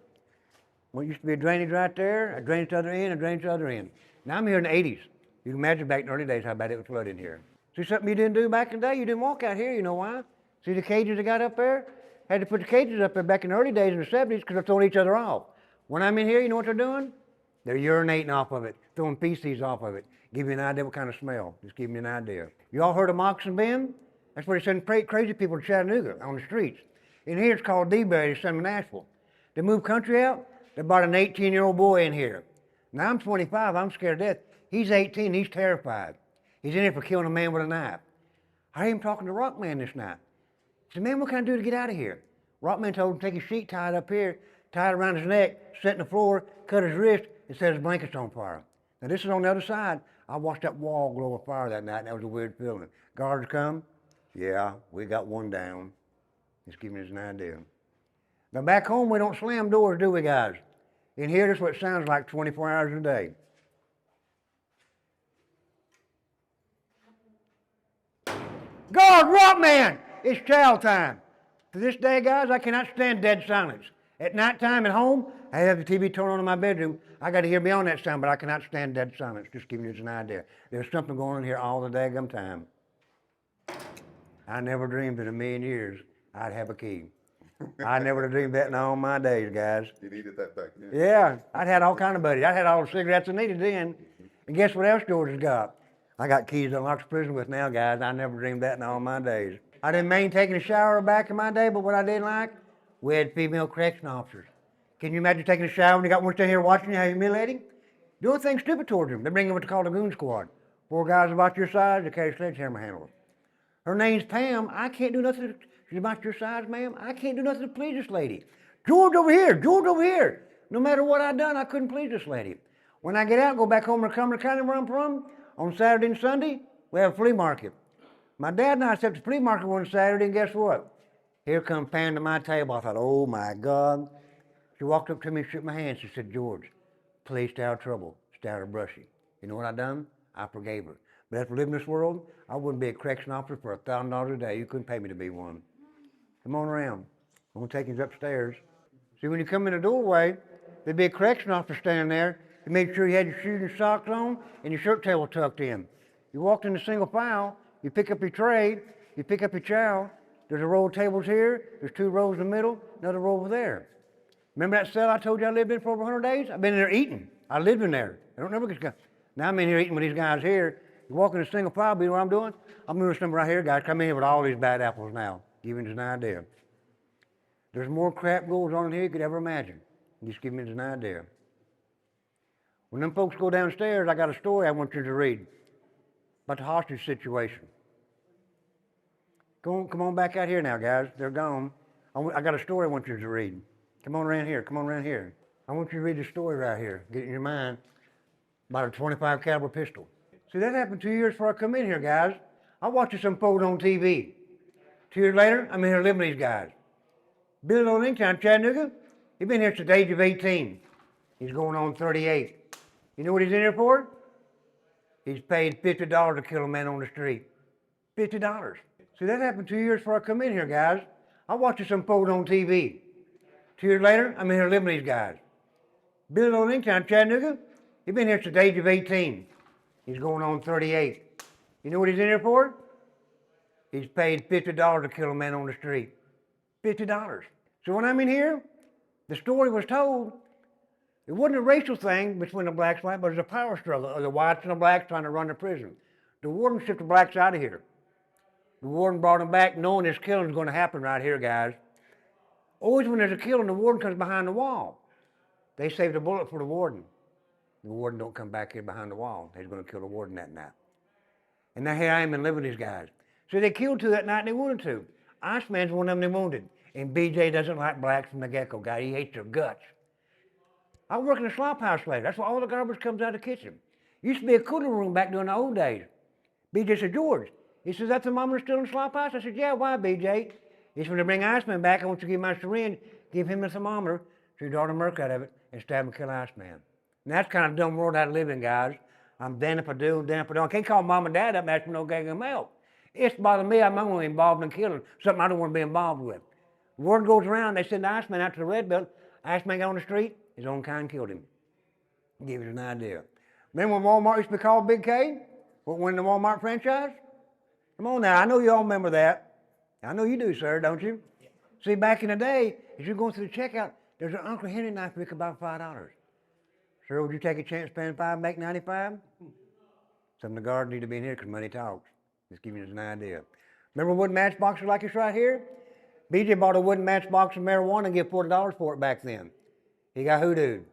Well, it used to be a drainage right there, a drainage to the other end, a drainage to the other end. Now I'm here in the 80s. You can imagine back in the early days how bad it was flood in here. See something you didn't do back in the day? You didn't walk out here, you know why? See the cages they got up there? Had to put the cages up there back in the early days in the 70s because they're throwing each other off. When I'm in here, you know what they're doing? They're urinating off of it, throwing feces off of it. Give you an idea what kind of smell. Just give me an idea. You all heard of Moccasin Bend? That's where they send crazy people to Chattanooga on the streets. In here, it's called D-Berry. They send them to Nashville. They moved country out. They brought an 18-year-old boy in here. Now I'm 25, I'm scared to death. He's 18, he's terrified. He's in here for killing a man with a knife. I heard him talking to Rockman this night. He said, man, what can I do to get out of here? Rockman told him to take his sheet, tie it up here, tie it around his neck, sit on the floor, cut his wrist, and set his blankets on fire. Now this is on the other side. I watched that wall glow with fire that night, and that was a weird feeling. Guards come, yeah, we got one down. Just giving us an idea. Now back home, we don't slam doors, do we, guys? In here, this is what it sounds like 24 hours a day. Guard, Rockman! It's chow time. To this day, guys, I cannot stand dead silence. At nighttime at home, I have the TV turned on in my bedroom. I got to hear beyond that sound, but I cannot stand dead silence. Just giving you an idea. There's something going on here all the daggum time. I never dreamed in a million years I'd have a key. I never dreamed that in all my days, guys. You needed that back then. Yeah, I'd had all kind of buddies. I had all the cigarettes I needed then. And guess what else George has got? I got keys to unlock the prison with now, guys. I never dreamed that in all my days. I didn't mind taking a shower back in my day, but what I didn't like, we had female correction officers. Can you imagine taking a shower when you got one standing here watching you, how humiliating? Doing things stupid towards them. They bring them what they call the goon squad. 4 guys about your size, they carry sledgehammer handles. Her name's Pam. I can't do nothing. She's about your size, ma'am. I can't do nothing to please this lady. George over here, George over here. No matter what I done, I couldn't please this lady. When I get out, go back home to Cumberland County where I'm from, on Saturday and Sunday, we have a flea market. My dad and I set the flea market one Saturday, and guess what? Here comes Pam to my table. I thought, oh my God. She walked up to me and shook my hand. She said, George, please stay out of trouble. Stay out of Brushy. You know what I done? I forgave her. But after living this world, I wouldn't be a correction officer for $1,000 a day. You couldn't pay me to be one. Come on around. I'm gonna take you upstairs. See, when you come in the doorway, there'd be a correction officer standing there. You made sure you had your shoes and socks on and your shirt tail tucked in. You walked in the single file, you pick up your tray, you pick up your chow. There's a row of tables here, there's 2 rows in the middle, another row over there. Remember that cell I told you I lived in for over 100 days? I've been in there eating. I lived in there. I don't never get. Now I'm in here eating with these guys here. You walk in a single file, you know what I'm doing? I'm doing something right here, guys. Come in here with all these bad apples now. Giving you an idea. There's more crap goes on in here you could ever imagine. Just give me an idea. When them folks go downstairs, I got a story I want you to read about the hostage situation. Come on back out here now, guys. They're gone. I got a story I want you to read. Come on around here. Come on around here. I want you to read the story right here. Get it in your mind about a 25 caliber pistol. See, that happened 2 years before I come in here, guys. I watched some folks on TV. 2 years later, I'm in here living with these guys. Billy Little Inktown, Chattanooga, he's been here since the age of 18. He's going on 38. You know what he's in here for? He's paid $50 to kill a man on the street. $50. See, that happened 2 years before I come in here, guys. I watched some folks on TV. 2 years later, I'm in here living with these guys. Billy Little Inktown, Chattanooga, he's been here since the age of 18. He's going on 38. You know what he's in here for? He's paid $50 to kill a man on the street. $50. So when I'm in here, the story was told, it wasn't a racial thing between the blacks and whites, but it was a power struggle of the whites and the blacks trying to run the prison. The warden shipped the blacks out of here. The warden brought them back knowing this killing was going to happen right here, guys. Always when there's a killing, the warden comes behind the wall. They saved a bullet for the warden. The warden don't come back here behind the wall. They're going to kill the warden that night. And now here I am and living with these guys. So they killed 2 that night and they wanted to. Iceman's one of them they wounded. And BJ doesn't like blacks from the get-go, guy. He hates their guts. I work in a slop house later. That's why all the garbage comes out of the kitchen. Used to be a cooler room back during the old days. BJ said, George, he says, that thermometer still in the slop house? I said, yeah, why, BJ? He said, when they bring Iceman back, I want you to give my syringe, give him the thermometer, so you draw the merc out of it, and stab and kill Iceman. And that's kind of dumb world I live in, guys. I'm damned if I do, damned if I don't. I can't call mom and dad up and ask for no gagging help. It's bothering me. I'm only involved in killing, something I don't want to be involved with. The word goes around, they send the Iceman out to the Red Belt. Iceman got on the street, his own kind killed him. Give you an idea. Remember when Walmart used to be called Big K? When the Walmart franchise? Come on now, I know you all remember that. I know you do, sir, don't you? Yeah. See, back in the day, as you're going through the checkout, there's an Uncle Henry knife you could buy for $5. Sir, would you take a chance spending $5, make $95? Some of the guards need to be in here because money talks. Just giving you an idea. Remember wooden matchboxes like this right here? BJ bought a wooden matchbox of marijuana and gave $40 for it back then. He got hoodooed.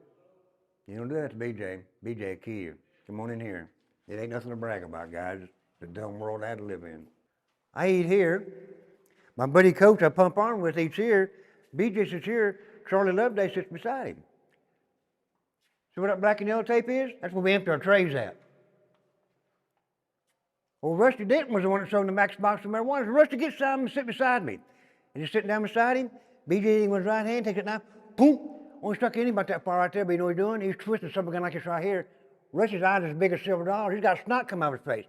You don't do that to BJ. BJ, key you. Come on in here. It ain't nothing to brag about, guys. It's the dumb world I had to live in. I eat here. My buddy coach I pump on with eats here. BJ sits here. Charlie Loveday sits beside him. See what that black and yellow tape is? That's where we empty our trays at. Well, Rusty Denton was the one that sold the max box of marijuana. So Rusty gets some and sit beside me. And he's sitting down beside him. BJ eating with his right hand, takes it knife, boom. Only stuck in him about that far right there, but you know what he's doing? He's twisting something like this right here. Rusty's eyes as big as silver dollars. He's got snot come out of his face.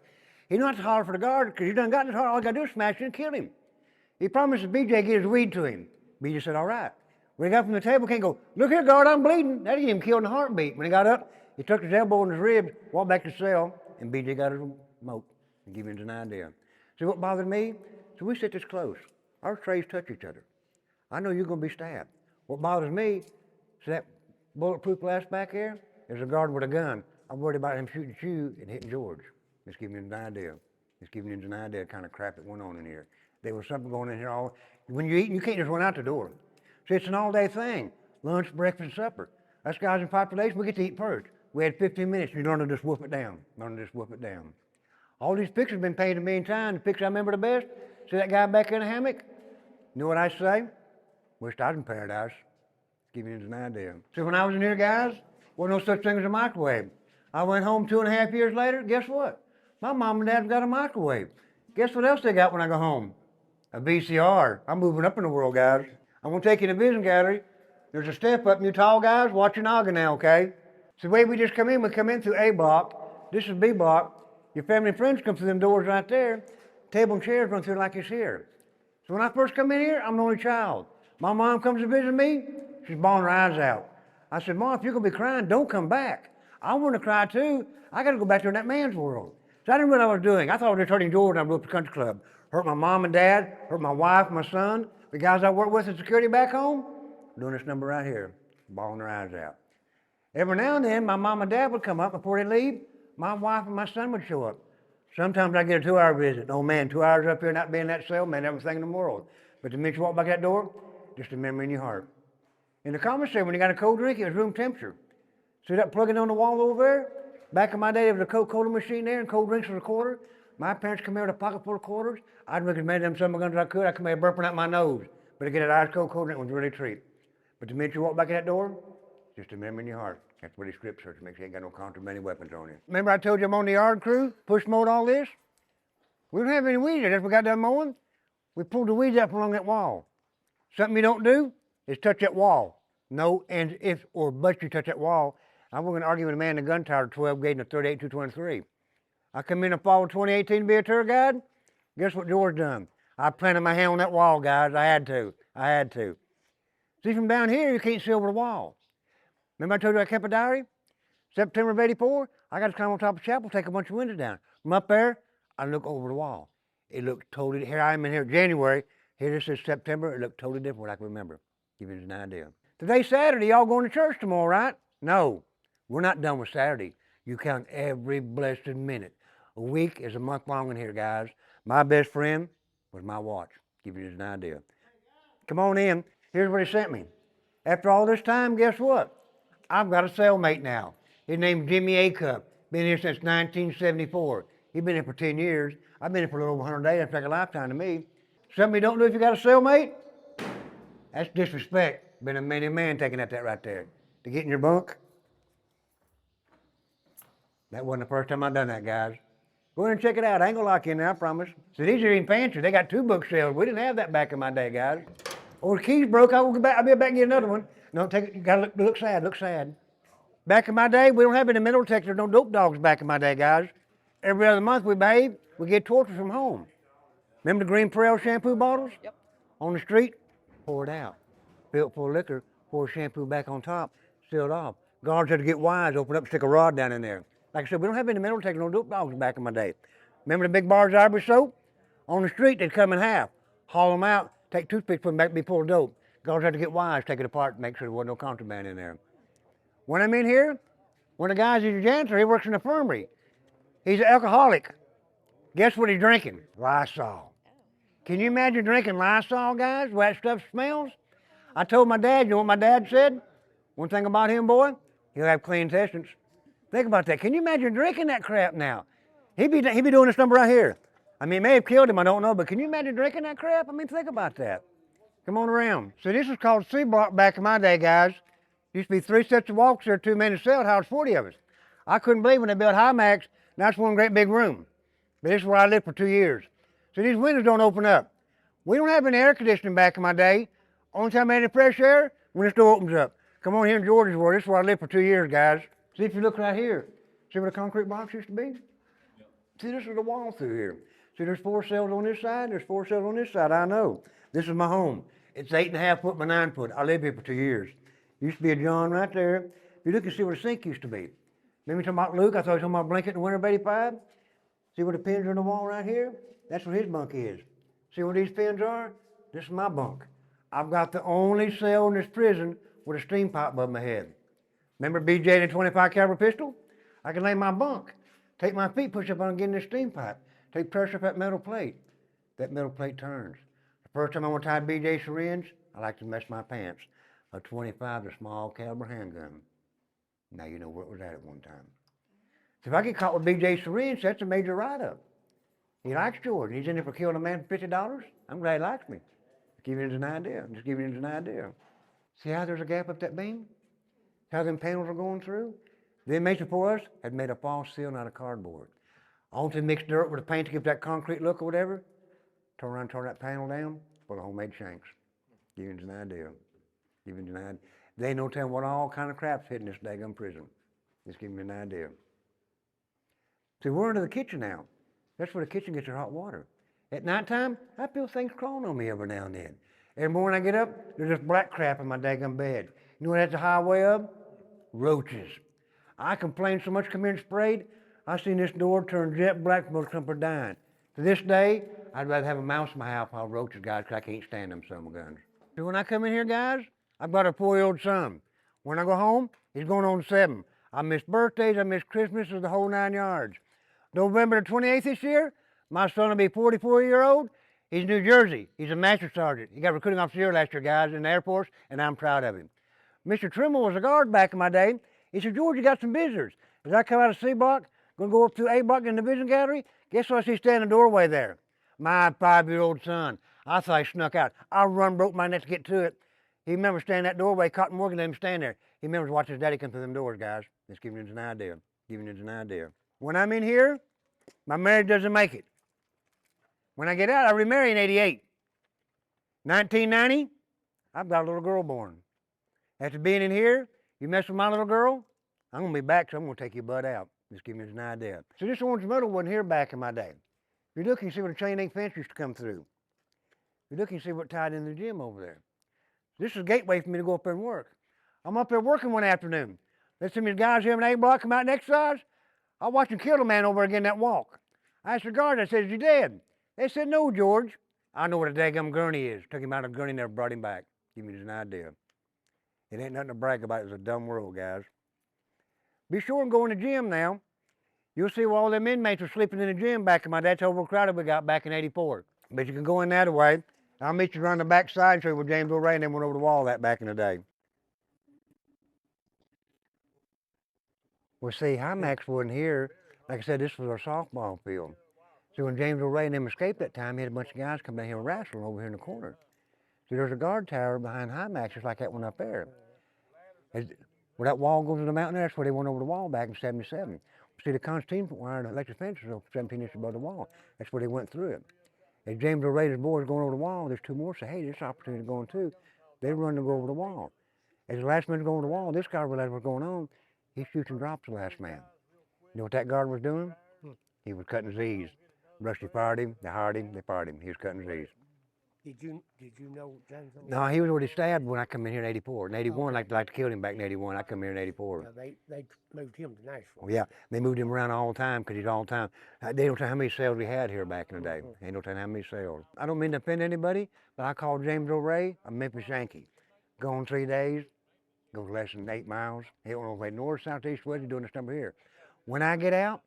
He don't have to holler for the guard because he done got in his heart. All he got to do is smash him and kill him. He promises BJ get his weed to him. BJ said, all right. When he got from the table, can't go, look here, guard, I'm bleeding. That didn't even kill in a heartbeat. When he got up, he tucked his elbow in his ribs, walked back to the cell, and BJ got his remote and give him an idea. See what bothered me? So we sit this close. Our trays touch each other. I know you're going to be stabbed. What bothers me is that bulletproof glass back there, there's a guard with a gun. I'm worried about him shooting you and hitting George. Just giving you an idea. Just giving you an idea of the kind of crap that went on in here. There was something going in here all, when you eat, you can't just run out the door. See, it's an all-day thing. Lunch, breakfast, supper. Us guys in population, we get to eat first. We had 15 minutes, and you learn to just whoop it down. Learn to just whoop it down. All these pictures have been painted a million times. The picture I remember the best, see that guy back in the hammock? You know what I say? Wished I was in paradise. Give you an idea. See, when I was in here, guys, wasn't no such thing as a microwave. I went home 2.5 years later, guess what? My mom and dad got a microwave. Guess what else they got when I go home? A VCR. I'm moving up in the world, guys. I'm gonna take you to the vision gallery. There's a step up, and you tall guys, watch your noggin now, okay? So the way we just come in, we come in through A block. This is B block. Your family and friends come through them doors right there. Table and chairs run through like it's here. So when I first come in here, I'm the only child. My mom comes to visit me, she's bawling her eyes out. I said, Mom, if you're gonna be crying, don't come back. I want to cry too. I gotta go back there in that man's world. So I didn't know what I was doing. I thought I was just hurting George when I blew up the country club. Hurt my mom and dad, hurt my wife, my son, the guys I work with in security back home, doing this number right here, bawling their eyes out. Every now and then, my mom and dad would come up before they leave. My wife and my son would show up. Sometimes I get a 2-hour visit. Oh man, 2 hours up here not being in that cell, man, everything in the world. But the minute you walk back that door, just a memory in your heart. In the commissary, when you got a cold drink, it was room temperature. See that plugging on the wall over there? Back in my day, there was a Coca-Cola machine there, and cold drinks was a quarter. My parents come here with a pocket full of quarters. I'd recommend them some guns I could. I come here burping out my nose. But to get an ice cold drink was really a treat. But the minute you walk back in that door, just a memory in your heart. That's what he strip search makes. You ain't got no contraband weapons on you. Remember I told you I'm on the yard crew? Push mowed all this? We don't have any weeds there. That's what we got done mowing. We pulled the weeds out from along that wall. Something you don't do is touch that wall. No ands, ifs, or buts you touch that wall. I wasn't going to argue with a man in a gun tower 12 gauge and a 38 223. I come in the fall of 2018 to be a tour guide. Guess what George done? I planted my hand on that wall, guys. I had to. See, from down here, you can't see over the wall. Remember I told you I kept a diary? September of '84, I got to climb on top of the chapel, take a bunch of windows down. From up there, I look over the wall. It looked totally, here I am in here January. Here this is September. It looked totally different, I can remember. Give you an idea. Today's Saturday. Y'all going to church tomorrow, right? No, we're not done with Saturday. You count every blessed minute. A week is a month long in here, guys. My best friend was my watch. Give you an idea. Come on in. Here's what he sent me. After all this time, guess what? I've got a cellmate now. His name's Jimmy A. Cup. Been here since 1974. He's been here for 10 years. I've been here for a little over 100 days. That's like a lifetime to me. Something you don't do if you got a cellmate? That's disrespect. Been a many man taking that right there. To get in your bunk? That wasn't the first time I done that, guys. Go ahead and check it out. I ain't gonna lock you in there, I promise. So these are even fancier. They got 2 bookshelves. We didn't have that back in my day, guys. Oh, the keys broke. I'll be back and get another one. No, take it. You gotta look sad. Look sad. Back in my day, we don't have any metal detectors, no dope dogs back in my day, guys. Every other month we behave, we get torches from home. Remember the green Perel shampoo bottles? Yep. On the street, pour it out. Fill it full of liquor, pour shampoo back on top, seal it off. Guards had to get wise, open up, stick a rod down in there. Like I said, we don't have any metal detectors, no dope dogs back in my day. Remember the big bars of Ivory soap? On the street, they'd come in half, haul them out, take toothpicks, put them back, be full of dope. Guards had to get wise, take it apart, make sure there wasn't no contraband in there. When I'm in here, one of the guys is a janitor, he works in the infirmary. He's an alcoholic. Guess what he's drinking? Lysol. Can you imagine drinking Lysol, guys, where that stuff smells? I told my dad, you know what my dad said? One thing about him, boy, He'll have clean intestines. Think about that. Can you imagine drinking that crap now? He'd be doing this number right here. I mean, it may have killed him, I don't know, but can you imagine drinking that crap? I mean, think about that. Come on around. So this was called C block back in my day, guys. Used to be 3 sets of walks there, 2 men in cell house, 40 of us. I couldn't believe when they built High Max, now it's one great big room. But this is where I lived for 2 years. So these windows don't open up. We don't have any air conditioning back in my day. Only time I had any fresh air, when this door opens up. Come on here in George's Ward, this is where I lived for 2 years, guys. See if you look right here. See where the concrete box used to be? See, this is the wall through here. See, there's 4 cells on this side, there's 4 cells on this side, I know. This is my home. It's 8.5 foot by 9 foot. I lived here for 2 years. Used to be a John right there. If you look and see where the sink used to be. Remember talking about Luke? I thought he was talking about blanket in the winter of 85. See where the pins are on the wall right here? That's where his bunk is. See where these pins are? This is my bunk. I've got the only cell in this prison with a steam pipe above my head. Remember BJ and the 25 caliber pistol? I can lay in my bunk, take my feet, push up on and get in this steam pipe, take pressure off that metal plate. That metal plate turns. The first time I went to tie BJ syringe, I like to mess my pants. A 25, the small caliber handgun. Now you know where it was at one time. So if I get caught with BJ syringe, that's a major write-up. He likes George. He's in there for killing a man for $50. I'm glad he likes me. Just giving you an idea. Just giving you an idea. See how there's a gap up that beam? How them panels are going through? The inmates before us had made a false ceiling out of cardboard. Only mixed dirt with the paint to give that concrete look or whatever. Turn around, turn that panel down for the homemade shanks. Give you an idea. Give you an idea. They ain't no telling what all kind of crap's hitting this daggum prison. Just give me an idea. See, we're into the kitchen now. That's where the kitchen gets their hot water. At nighttime, I feel things crawling on me every now and then. Every morning I get up, there's this black crap in my daggum bed. You know what that's the highway of? Roaches. I complained so much, come here and sprayed, I seen this door turn jet black from a dying. To this day, I'd rather have a mouse in my house while roaches, guys, because I can't stand them son of guns. So when I come in here, guys, I've got a 4-year-old son. When I go home, he's going on 7. I miss birthdays, I miss Christmases, the whole 9 yards. November the 28th this year, my son will be 44-year-old. He's in New Jersey. He's a master sergeant. He got recruiting officer last year, guys, in the Air Force, and I'm proud of him. Mr. Trimble was a guard back in my day. He said, George, you got some visitors. As I come out of C block, gonna go up to A block in the vision gallery, guess what I see standing in the doorway there? My 5-year-old son. I thought he snuck out. I run, broke my neck to get to it. He remembers standing in that doorway, Cotton Morgan let him stand there. He remembers watching his daddy come through them doors, guys. Just giving you an idea. Giving you an idea. When I'm in here, my marriage doesn't make it. When I get out, I remarry in 88. 1990, I've got a little girl born. After being in here, you mess with my little girl, I'm going to be back, so I'm going to take your butt out. Just give me an idea. So this orange metal wasn't here back in my day. If you look, you see where the chain link fence used to come through. If you look, you see what tied in the gym over there. This is a gateway for me to go up there and work. I'm up there working one afternoon. There's some of these guys here in A block come out and exercise. I watched them kill a man over again that walk. I asked the guard, I said, is he dead? They said, no, George. I know what a daggum gurney is. Took him out of a gurney and never brought him back. Give me an idea. It ain't nothing to brag about. It's a dumb world, guys. Be sure and go in the gym now. You'll see where all them inmates were sleeping in the gym back in my day. That's how overcrowded we got back in 84. But you can go in that way. I'll meet you around the back side and show you where James O'Ray and them went over the wall that back in the day. Well, see, High Max wasn't here. Like I said, this was our softball field. So when James O'Ray and them escaped that time, he had a bunch of guys come down here and wrestling over here in the corner. So there's a guard tower behind High Max, just like that one up there. Where that wall goes to the mountain, that's where they went over the wall back in 77. See, the Constantine wire and the electric fence is 17 inches above the wall. That's where they went through it. As James O'Ray and his boys going over the wall, there's 2 more say, hey, there's an opportunity to go in too. They run to go over the wall. As the last man to go over the wall, this guy realized what's going on. He shoots and drops the last man. You know what that guard was doing? He was cutting Z's. Brushy fired him, they hired him, they fired him. He was cutting Z's. Did you know James O'Ray? No, he was already stabbed when I come in here in 84. In 81, like to kill him back in 81. I come here in 84. They moved him to Nashville. Oh, yeah, they moved him around all the time because he's all the time. They don't tell how many cells we had here back in the day. They don't tell how many cells. I don't mean to offend anybody, but I call James O'Ray a Memphis Yankee. Gone 3 days, goes less than 8 miles. He don't know if they north, south, east, west. He's doing this number here. When I get out,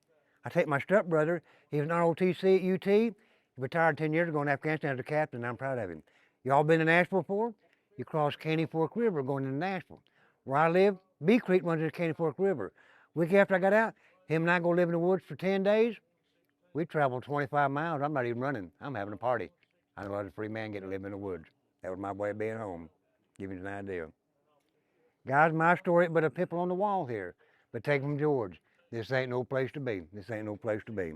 I take my stepbrother. He was an ROTC at UT. He retired 10 years ago in Afghanistan as a captain, and I'm proud of him. You all been to Nashville before? You cross Caney Fork River going into Nashville. Where I live, B Creek runs the Caney Fork River. Week after I got out, him and I go live in the woods for 10 days. We traveled 25 miles. I'm not even running. I'm having a party. I was a free man getting to live in the woods. That was my way of being home. Give you an idea. Guys, my story ain't but a pimple on the wall here. But take from George, this ain't no place to be. This ain't no place to be.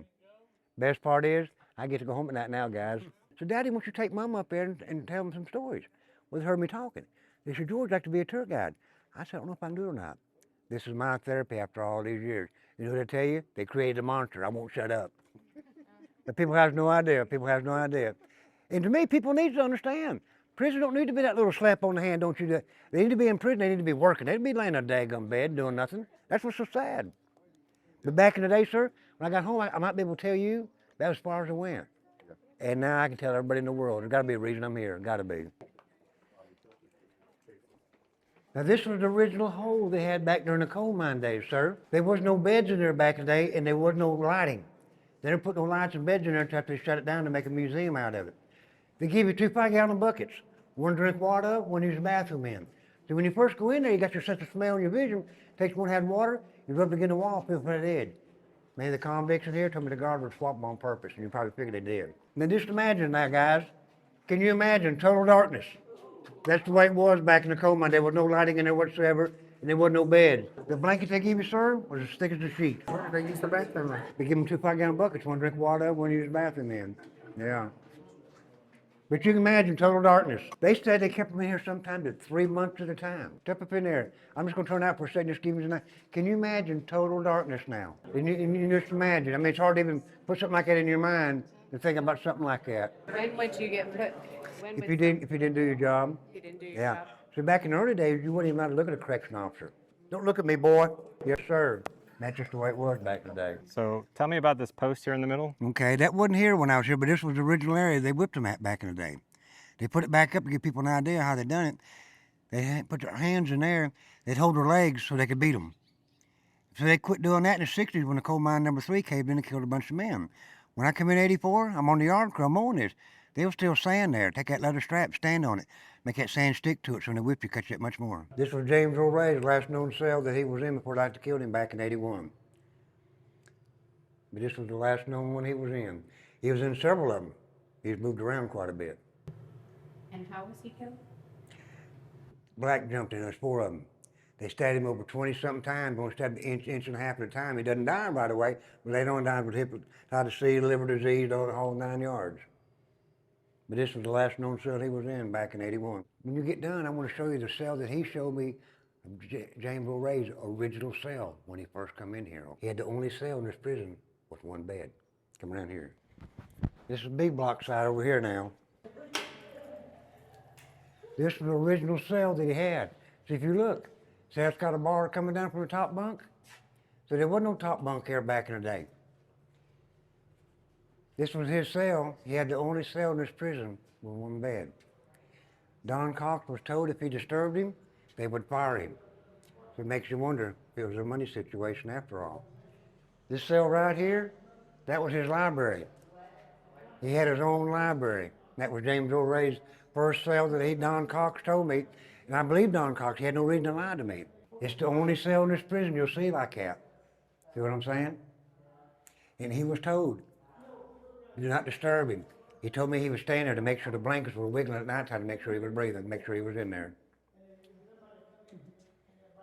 Best part is, I get to go home at night now, guys. So Daddy wants you to take Mama up there and tell them some stories. Well, they heard me talking. They said, George, I'd like to be a tour guide. I said, I don't know if I can do it or not. This is my therapy after all these years. You know what I tell you? They created a monster. I won't shut up. But people have no idea. People have no idea. And to me, people need to understand. Prison don't need to be that little slap on the hand, don't you? They need to be in prison. They need to be working. They need to be laying in a daggum bed doing nothing. That's what's so sad. But back in the day, sir, when I got home, I might be able to tell you that was as far as I went. And now I can tell everybody in the world. There's got to be a reason I'm here. Got to be. Now this was the original hole they had back during the coal mine days, sir. There was no beds in there back in the day, and there was no lighting. They didn't put no lights and beds in there until they shut it down to make a museum out of it. They give you 2 5-gallon buckets, one to drink water of, one to use the bathroom in. So when you first go in there, you got your sense of smell and your vision. Takes one had water, you rub it against the wall, feel for that edge. Maybe the convicts in here told me the guard would swap them on purpose, and you probably figured they did. Now just imagine that, guys. Can you imagine total darkness? That's the way it was back in the coal mine. There was no lighting in there whatsoever, and there wasn't no bed. The blanket they gave you, sir, was as thick as the sheet. Where did they use the bathroom at? They give them 2 5-gallon buckets, one to drink water of, one to use the bathroom in. Yeah. But you can imagine total darkness. They said they kept them in here sometimes at 3 months at a time. Step up in there. I'm just going to turn out for a second, just give me tonight. Can you imagine total darkness now? And you just imagine. I mean, it's hard to even put something like that in your mind and think about something like that. When would you get put? If you didn't do your job. You didn't do your Yeah. job. So back in the early days, you wouldn't even allowed to look at a correction officer. Don't look at me, boy. Yes, sir. That's just the way it was back in the day. So tell me about this post here in the middle. Okay, that wasn't here when I was here, but this was the original area they whipped them at back in the day. They put it back up to give people an idea how they done it. They put their hands in there. They'd hold their legs so they could beat them. So they quit doing that in the 60s when the coal mine number 3 caved in and killed a bunch of men. When I come in 84, I'm on the yard crew, I'm mowing this. They was still sand there. Take that leather strap, stand on it. Make that sand stick to it so when they whip you, cut you that much more. This was James O'Reilly's last known cell that he was in before they killed him back in 81. But this was the last known one he was in. He was in several of them. He's moved around quite a bit. And how was he killed? Black jumped in, there's 4 of them. They stabbed him over 20-something times, only stabbed an inch and a half at a time. He doesn't die right away, but later on died with hepatitis C, liver disease, the whole 9 yards. But this was the last known cell he was in back in 81. When you get done, I want to show you the cell that he showed me, James O'Reilly's original cell when he first come in here. He had the only cell in this prison with 1 bed. Come around here. This is B block side over here now. This was the original cell that he had. See, if you look, see how it's got a bar coming down from the top bunk? So there wasn't no top bunk here back in the day. This was his cell. He had the only cell in this prison with 1 bed. Don Cox was told if he disturbed him, they would fire him. So it makes you wonder if it was a money situation after all. This cell right here, that was his library. He had his own library. That was James O'Reilly's first cell that Don Cox told me. And I believe Don Cox, he had no reason to lie to me. It's the only cell in this prison you'll see like that. See what I'm saying? And he was told, do not disturb him. He told me he was staying there to make sure the blankets were wiggling at night time to make sure he was breathing, make sure he was in there.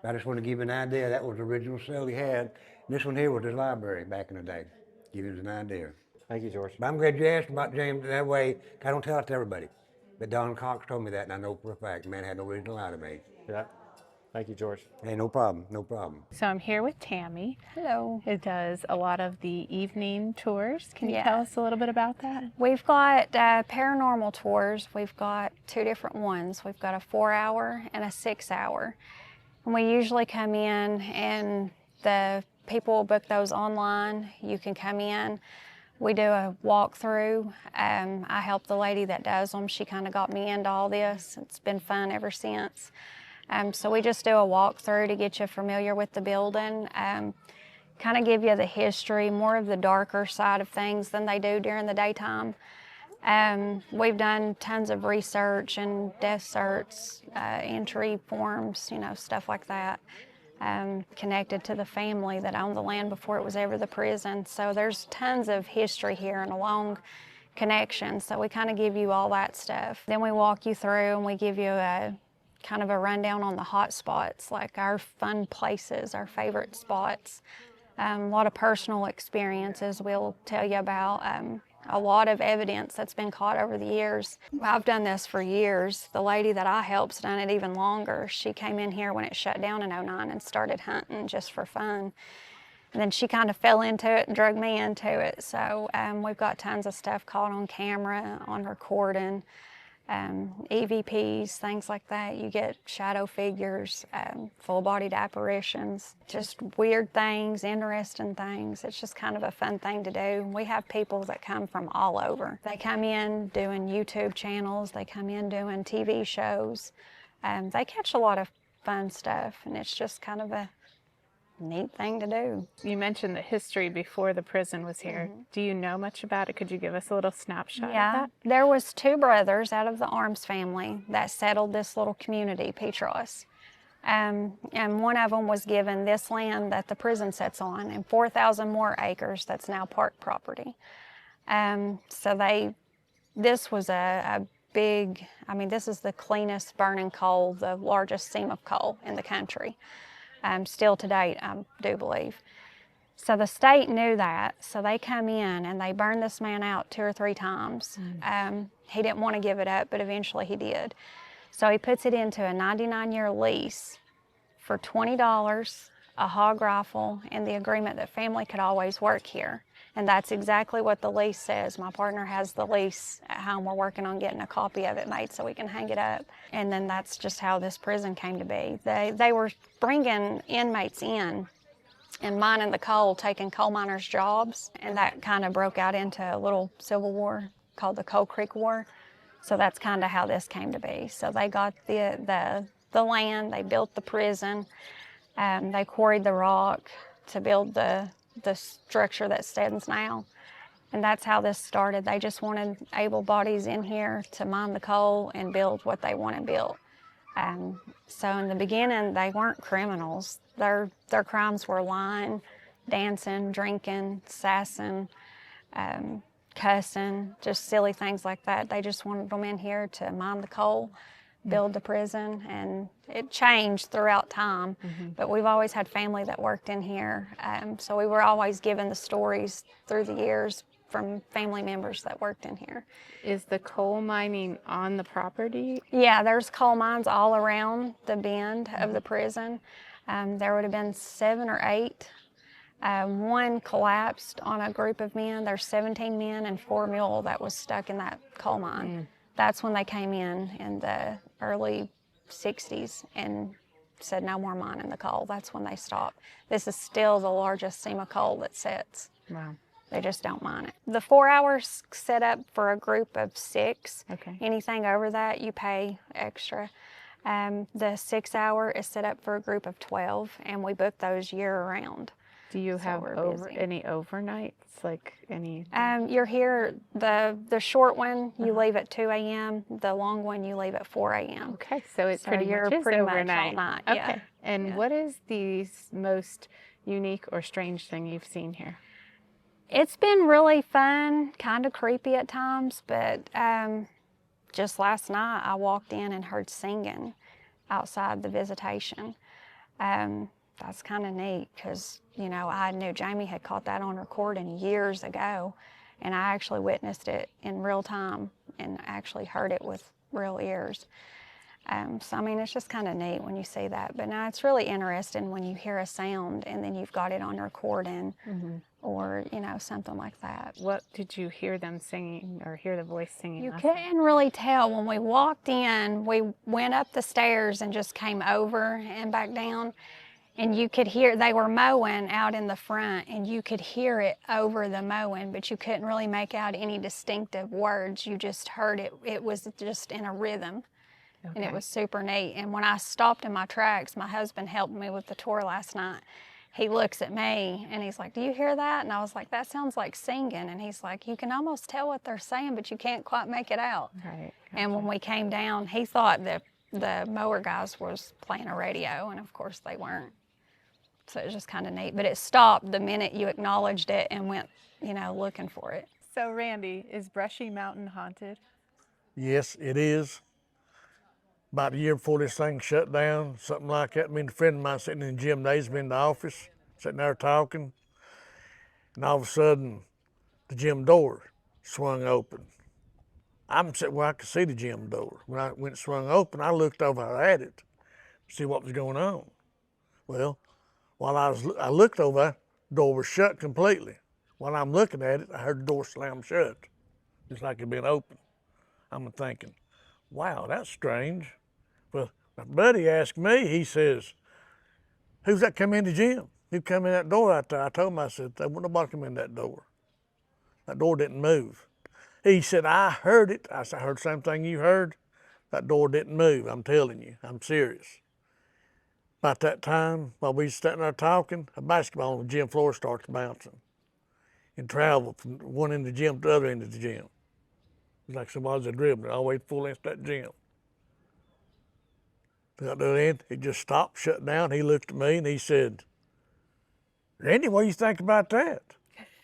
I just want to give you an idea. That was the original cell he had. And this one here was his library back in the day. Give you an idea. Thank you, George. But I'm glad you asked about James that way. I don't tell it to everybody. But Don Cox told me that, and I know for a fact. The man had no reason to lie to me. Yeah. Thank you, George. Hey, no problem, no problem. So I'm here with Tammy. Hello. Who does a lot of the evening tours. Can you Yeah. tell us a little bit about that? We've got paranormal tours. We've got 2 different ones. We've got a 4-hour and a 6-hour. And we usually come in and the people will book those online. You can come in. We do a walkthrough. I help the lady that does them. She kind of got me into all this. It's been fun ever since. So we just do a walkthrough to get you familiar with the building, kind of give you the history, more of the darker side of things than they do during the daytime. We've done tons of research and death certs, entry forms, you know, stuff like that. connected to the family that owned the land before it was ever the prison. So there's tons of history here and a long connection. So we kind of give you all that stuff. Then we walk you through and we give you a kind of a rundown on the hot spots, like our fun places, our favorite spots. A lot of personal experiences we'll tell you about. A lot of evidence that's been caught over the years. I've done this for years. The lady that I helped's done it even longer. She came in here when it shut down in '09 and started hunting just for fun. And then she kind of fell into it and drug me into it. So we've got tons of stuff caught on camera, on recording, EVPs, things like that. You get shadow figures, full-bodied apparitions, just weird things, interesting things. It's just kind of a fun thing to do. We have people that come from all over. They come in doing YouTube channels. They come in doing TV shows. They catch a lot of fun stuff, and it's just kind of a neat thing to do. You mentioned the history before the prison was here. Do you know much about it? Could you give us a little snapshot of that? There was 2 brothers out of the Arms family that settled this little community, Petros. And one of them was given this land that the prison sits on and 4,000 more acres that's now park property. So this was a big, I mean, this is the cleanest burning coal, the largest seam of coal in the country. Still to date, I do believe. So the state knew that, so they come in and they burned this man out 2 or 3 times. He didn't want to give it up, but eventually he did. So he puts it into a 99-year lease for $20, a hog rifle, and the agreement that family could always work here. And that's exactly what the lease says. My partner has the lease at home. We're working on getting a copy of it made so we can hang it up. And then that's just how this prison came to be. They were bringing inmates in and mining the coal, taking coal miners' jobs. And that kind of broke out into a little civil war called the Coal Creek War. So that's kind of how this came to be. So they got the land, they built the prison, they quarried the rock to build the structure that stands now. And that's how this started. They just wanted able bodies in here to mine the coal and build what they wanted built. So in the beginning, they weren't criminals. Their crimes were lying, dancing, drinking, sassing, cussing, just silly things like that. They just wanted them in here to mine the coal, build the prison, and it changed throughout time. But we've always had family that worked in here, so we were always given the stories through the years from family members that worked in here. Is the coal mining on the property? Yeah, there's coal mines all around the bend of the prison. There would have been 7 or 8. One collapsed on a group of men. There's 17 men and 4 mule that was stuck in that coal mine. That's when they came in the early 60s and said no more mining the coal. That's when they stopped. This is still the largest seam of coal that sits. Wow. They just don't mine it. The 4 hours set up for a group of 6. Okay. Anything over that, you pay extra. The 6 hour is set up for a group of 12, and we book those year round. Do you So have we're busy. any overnights? Like any? You're here, the short one, you leave at 2 a.m. The long one, you leave at 4 a.m. Okay, so it's So pretty you're much is pretty much all overnight. night, Okay. yeah. And Yeah. what is the most unique or strange thing you've seen here? It's been really fun, kind of creepy at times, but just last night I walked in and heard singing outside the visitation. That's kind of neat because, you know, I knew Jamie had caught that on recording years ago, and I actually witnessed it in real time and actually heard it with real ears. So, I mean, it's just kind of neat when you see that. But now it's really interesting when you hear a sound and then you've got it on recording or, you know, something like that. What did you hear them singing or hear the voice singing? You last night? couldn't really tell. When we walked in, we went up the stairs and just came over and back down. And you could hear, they were mowing out in the front, and you could hear it over the mowing, but you couldn't really make out any distinctive words. You just heard it. It was just in a rhythm, and it was super neat. And when I stopped in my tracks, my husband helped me with the tour last night. He looks at me, and he's like, "Do you hear that?" And I was like, "That sounds like singing." And he's like, "You can almost tell what they're saying, but you can't quite make it out." Right. And when we came down, he thought that the mower guys was playing a radio, and of course they weren't. So it was just kind of neat. But it stopped the minute you acknowledged it and went, you know, looking for it. So Randy, is Brushy Mountain haunted? Yes, it is. About a year before this thing shut down, something like that, me and a friend of mine sitting in the gymnasium in the office, sitting there talking, and all of a sudden, the gym door swung open. I'm sitting where I could see the gym door. When it swung open, I looked over at it to see what was going on. Well, while I looked over, the door was shut completely. While I'm looking at it, I heard the door slam shut, just like it'd been open. I'm thinking, wow, that's strange. Well, my buddy asked me, he says, who's that come in the gym? Who come in that door out there? I told him, I said, there wasn't nobody come in that door. That door didn't move. He said, I heard it. I said, I heard the same thing you heard. That door didn't move, I'm telling you, I'm serious. About that time, while we was sitting there talking, a basketball on the gym floor starts bouncing and travel from one end of the gym to the other end of the gym. It's like somebody's dribbling all the way full into that gym. Got to the end, it just stopped, shut down. He looked at me and he said, Randy, what do you think about that?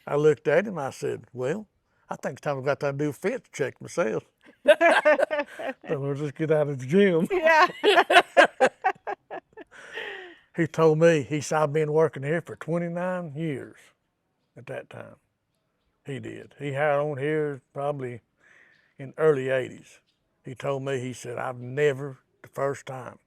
I looked at him, I said, well, I think it's time I got to do a fit check myself. So we'll just get out of the gym. Yeah. He told me, he said, I've been working here for 29 years at that time. He did. He hired on here probably in early 80s. He told me, he said, I've never, the first time,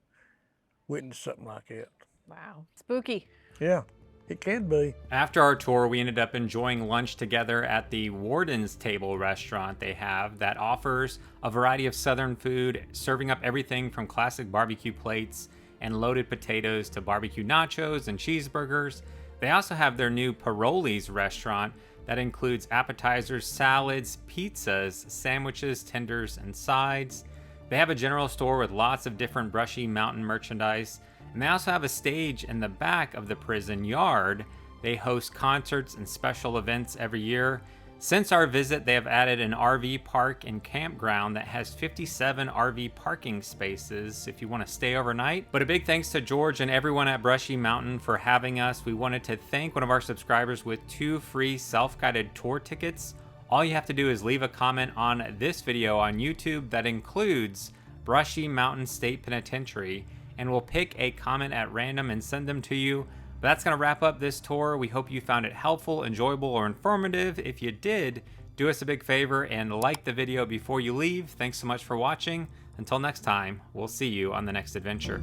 witnessed something like that. Wow. Spooky. Yeah, it can be. After our tour, we ended up enjoying lunch together at the Warden's Table restaurant they have that offers a variety of Southern food, serving up everything from classic barbecue plates and loaded potatoes to barbecue nachos and cheeseburgers. They also have their new Paroli's restaurant that includes appetizers, salads, pizzas, sandwiches, tenders, and sides. They have a general store with lots of different Brushy Mountain merchandise, and they also have a stage in the back of the prison yard. They host concerts and special events every year. Since our visit, they have added an RV park and campground that has 57 RV parking spaces if you want to stay overnight. But a big thanks to George and everyone at Brushy Mountain for having us. We wanted to thank one of our subscribers with 2 free self-guided tour tickets. All you have to do is leave a comment on this video on YouTube that includes Brushy Mountain State Penitentiary, and we'll pick a comment at random and send them to you. But that's going to wrap up this tour. We hope you found it helpful, enjoyable, or informative. If you did, do us a big favor and like the video before you leave. Thanks so much for watching. Until next time, we'll see you on the next adventure.